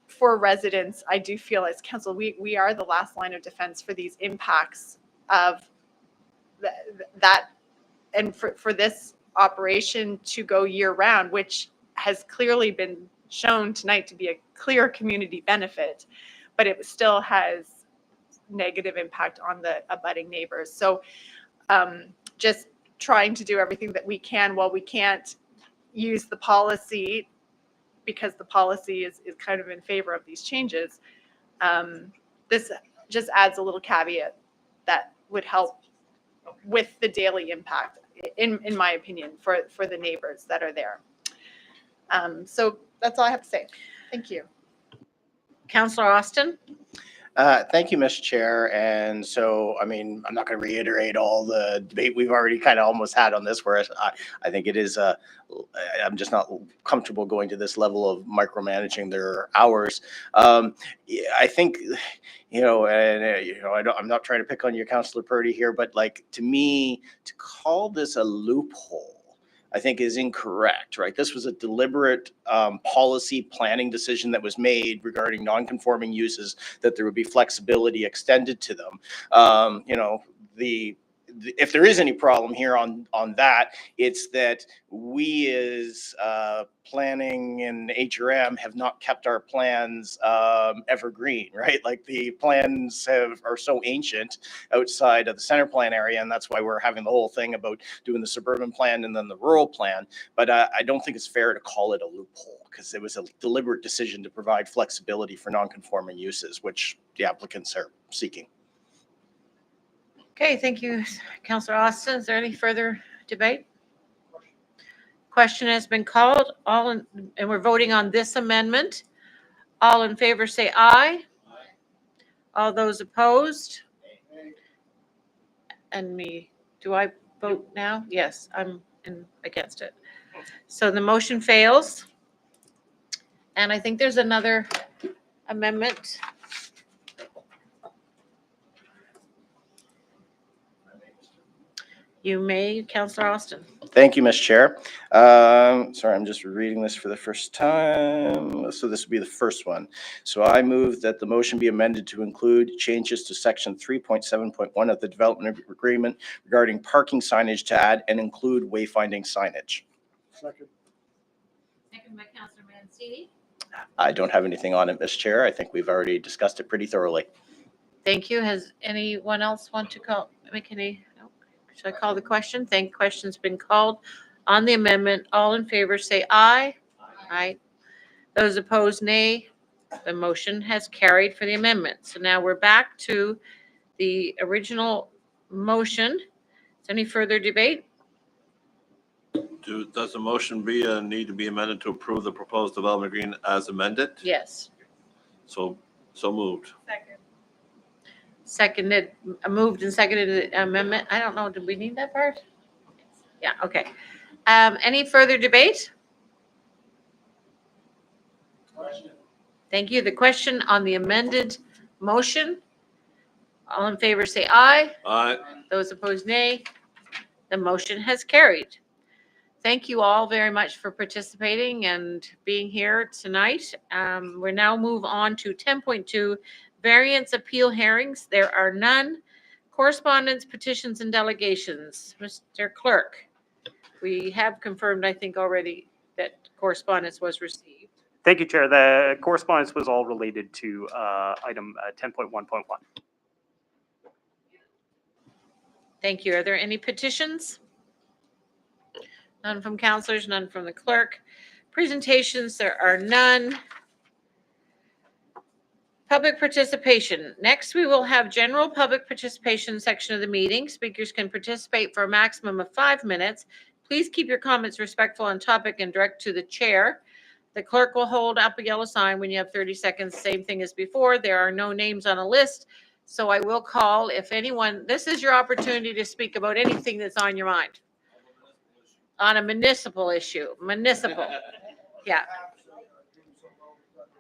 for residents, I do feel as council, we are the last line of defense for these impacts of that, and for this operation to go year round, which has clearly been shown tonight to be a clear community benefit, but it still has negative impact on the abutting neighbors. So just trying to do everything that we can while we can't use the policy, because the policy is kind of in favor of these changes. This just adds a little caveat that would help with the daily impact, in my opinion, for the neighbors that are there. So that's all I have to say. Thank you. Councillor Austin? Thank you, Mr. Chair. And so, I mean, I'm not going to reiterate all the debate we've already kind of almost had on this, whereas I think it is, I'm just not comfortable going to this level of micromanaging their hours. I think, I'm not trying to pick on you, Councillor Purdy here, but like, to me, to call this a loophole, I think is incorrect, right? This was a deliberate policy planning decision that was made regarding non-conforming uses, that there would be flexibility extended to them. If there is any problem here on that, it's that we as planning and HRM have not kept our plans evergreen, right? Like the plans are so ancient outside of the center plan area, and that's why we're having the whole thing about doing the suburban plan and then the rural plan. But I don't think it's fair to call it a loophole, because it was a deliberate decision to provide flexibility for non-conforming uses, which the applicants are seeking. Okay, thank you, Councillor Austin. Is there any further debate? Question has been called. And we're voting on this amendment. All in favor say aye. All those opposed? And me. Do I vote now? Yes, I'm against it. So the motion fails. And I think there's another amendment. You may, Councillor Austin. Thank you, Ms. Chair. Sorry, I'm just reading this for the first time. So this will be the first one. So I move that the motion be amended to include changes to section 3.7.1 of the development agreement regarding parking signage to add and include wayfinding signage. Second by Councillor Mancini. I don't have anything on it, Ms. Chair. I think we've already discussed it pretty thoroughly. Thank you. Has anyone else want to make any? Should I call the question? Question's been called on the amendment. All in favor say aye. Aye. Those opposed, nay. The motion has carried for the amendment. So now we're back to the original motion. Is there any further debate? Does the motion need to be amended to approve the proposed development agreement as amended? Yes. So moved. Seconded, moved and seconded the amendment. I don't know, did we need that part? Yeah, okay. Any further debate? Question. Thank you. The question on the amended motion. All in favor say aye. Aye. Those opposed, nay. The motion has carried. Thank you all very much for participating and being here tonight. We now move on to 10.2, variance appeal hearings. There are none. Correspondence, petitions, and delegations. Mr. Clerk, we have confirmed, I think, already that correspondence was received. Thank you, Chair. The correspondence was all related to item 10.1.1. Thank you. Are there any petitions? None from councilors, none from the clerk. Presentations, there are none. Public participation. Next, we will have general public participation section of the meeting. Speakers can participate for a maximum of 5 minutes. Please keep your comments respectful on topic and direct to the chair. The clerk will hold up a yellow sign when you have 30 seconds. Same thing as before. There are no names on a list, so I will call if anyone, this is your opportunity to speak about anything that's on your mind. On a municipal issue, municipal. Yeah.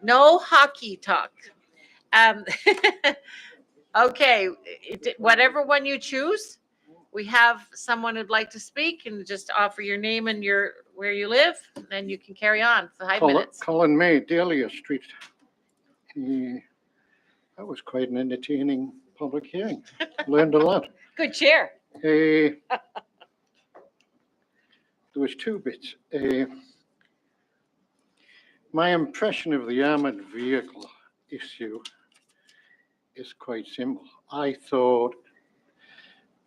No hockey talk. Okay, whatever one you choose, we have someone who'd like to speak and just offer your name and where you live, and you can carry on for 5 minutes. Colin May, Dahlia Street. That was quite an entertaining public hearing. Learned a lot. Good chair. There was 2 bits. My impression of the armored vehicle issue is quite simple. I thought,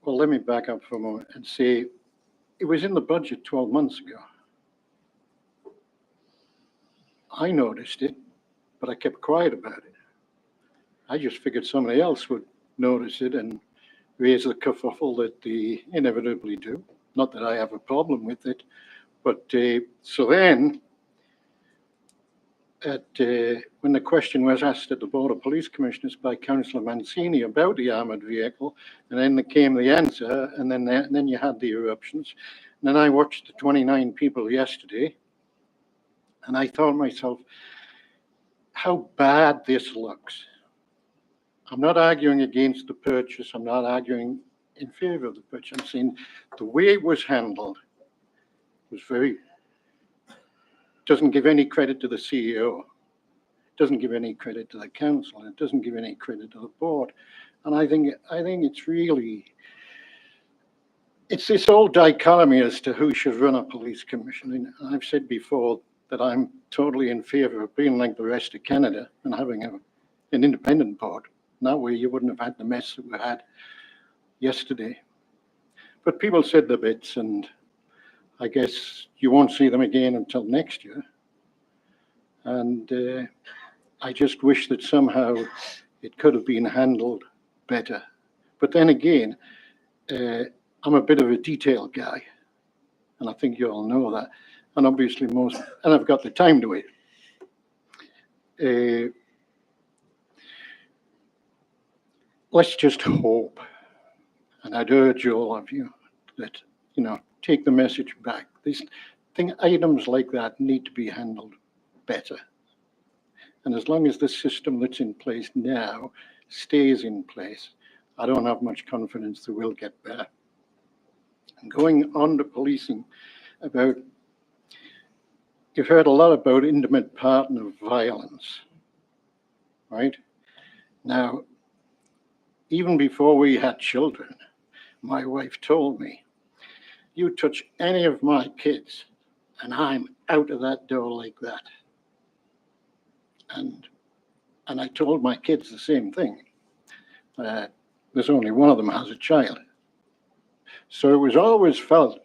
well, let me back up for a moment and say it was in the budget 12 months ago. I noticed it, but I kept quiet about it. I just figured somebody else would notice it and raise the kerfuffle that they inevitably do. Not that I have a problem with it, but so then when the question was asked at the Board of Police Commissioners by Councillor Mancini about the armoured vehicle, and then there came the answer, and then you had the eruptions. And then I watched the 29 people yesterday, and I thought to myself, how bad this looks. I'm not arguing against the purchase. I'm not arguing in favour of the purchase. I'm saying the way it was handled was doesn't give any credit to the CEO. It doesn't give any credit to the council. It doesn't give any credit to the board. And I think it's really, it's this old dichotomy as to who should run a police commission. And I've said before that I'm totally in favour of being like the rest of Canada and having an independent board. And that way you wouldn't have had the mess that we had yesterday. But people said the bits, and I guess you won't see them again until next year. And I just wish that somehow it could have been handled better. But then again, I'm a bit of a detail guy, and I think you all know that. And obviously and I've got the time to it. Let's just hope, and I'd urge all of you that, take the message back. Items like that need to be handled better. And as long as the system that's in place now stays in place, I don't have much confidence that we'll get better. And going on to policing, you've heard a lot about intimate partner violence, right? Now, even before we had children, my wife told me, you touch any of my kids and I'm out of that door like that. And I told my kids the same thing. There's only one of them has a child. So it was always felt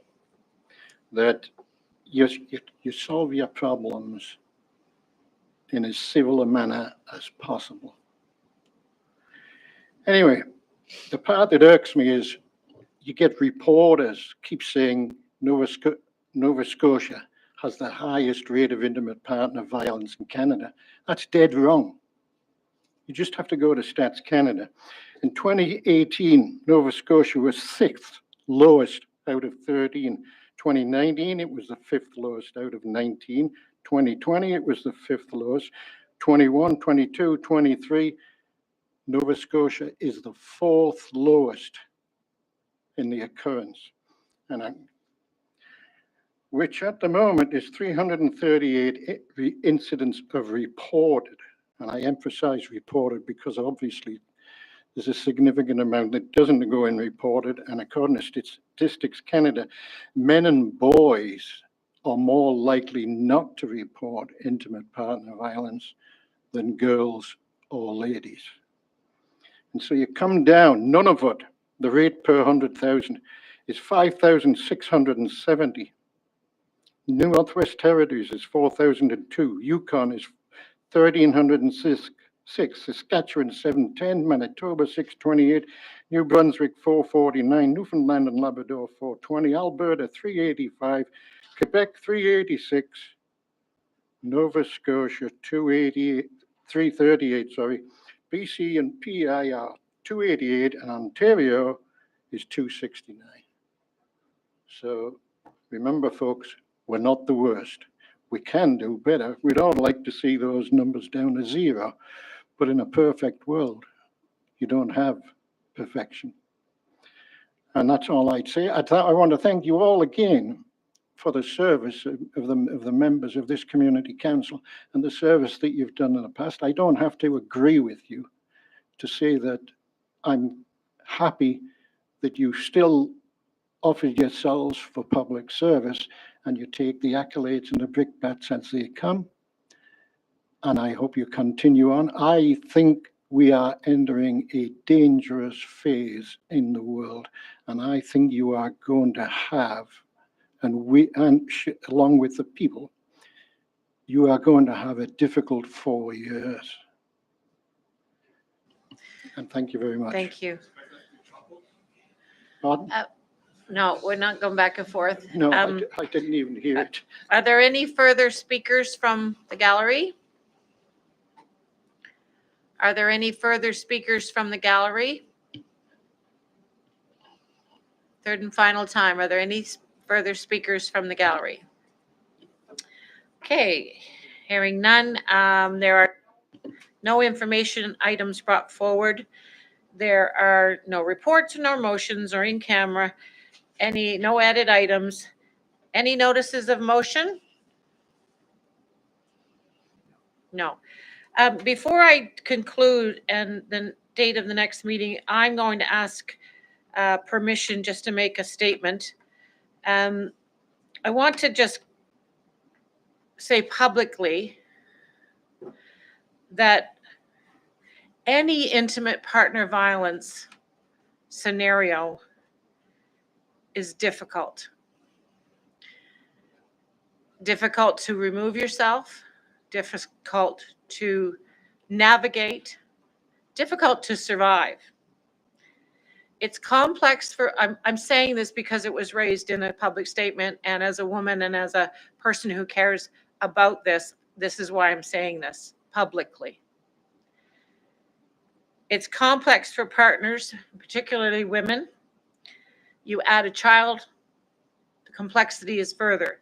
that you solve your problems in as civil a manner as possible. Anyway, the part that irks me is you get reporters keep saying Nova Scotia has the highest rate of intimate partner violence in Canada. That's dead wrong. You just have to go to Stats Canada. In 2018, Nova Scotia was 6th lowest out of 13. 2019, it was the 5th lowest out of 19. 2020, it was the 5th lowest. 21, 22, 23, Nova Scotia is the 4th lowest in the occurrence, which at the moment is 338 incidents of reported. And I emphasize reported because obviously there's a significant amount that doesn't go in reported. And according to Statistics Canada, men and boys are more likely not to report intimate partner violence than girls or ladies. And so you come down, Nunavut, the rate per 100,000 is 5,670. New Northwest Territories is 4,002. Yukon is 1,306. Saskatchewan 710. Manitoba 628. New Brunswick 449. Newfoundland and Labrador 420. Alberta 385. Quebec 386. Nova Scotia 338. BC and PIR 288, and Ontario is 269. So remember, folks, we're not the worst. We can do better. We'd all like to see those numbers down to zero, but in a perfect world, you don't have perfection. And that's all I'd say. I want to thank you all again for the service of the members of this community council and the service that you've done in the past. I don't have to agree with you to say that I'm happy that you still offer yourselves for public service and you take the accolades and the brickbats as they come. And I hope you continue on. I think we are entering a dangerous phase in the world. And I think you are going to have, along with the people, you are going to have a difficult 4 years. And thank you very much. Thank you. Pardon? No, we're not going back and forth. No, I didn't even hear it. Are there any further speakers from the gallery? Are there any further speakers from the gallery? Third and final time. Are there any further speakers from the gallery? Okay, hearing none. There are no information items brought forward. There are no reports, no motions, or in camera. No added items. Any notices of motion? No. Before I conclude and the date of the next meeting, I'm going to ask permission just to make a statement. I want to just say publicly that any intimate partner violence scenario is difficult. Difficult to remove yourself, difficult to navigate, difficult to survive. It's complex I'm saying this because it was raised in a public statement, and as a woman and as a person who cares about this is why I'm saying this publicly. It's complex for partners, particularly women. You add a child, the complexity is further.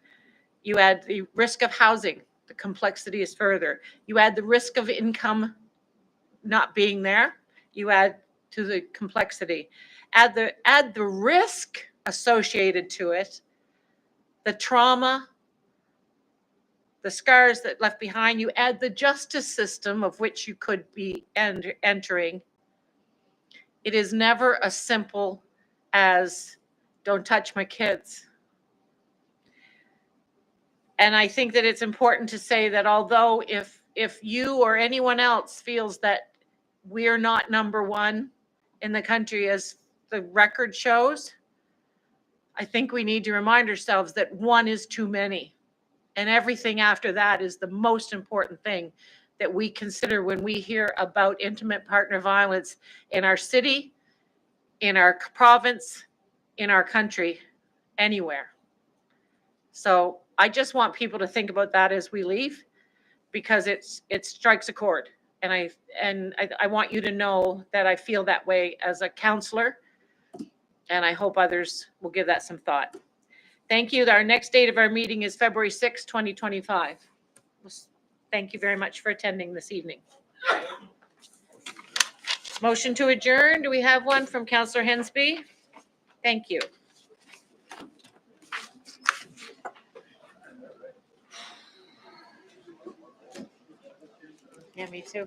You add the risk of housing, the complexity is further. You add the risk of income not being there, you add to the complexity. Add the risk associated to it, the trauma, the scars that left behind. You add the justice system of which you could be entering. It is as as simple as don't touch my kids. And I think that it's important to say that although if you or anyone else feels that we're not number one in the country as the record shows, I think we need to remind ourselves that one is too many. And everything after that is the most important thing that we consider when we hear about intimate partner violence in our city, in our province, in our country, anywhere. So I just want people to think about that as we leave, because it strikes a chord. And I want you to know that I feel that way as a counselor, and I hope others will give that some thought. Thank you. Our next date of our meeting is February 6, 2025. Thank you very much for attending this evening. Motion to adjourn. Do we have one from Councillor Hensby? Thank you. Yeah, me too.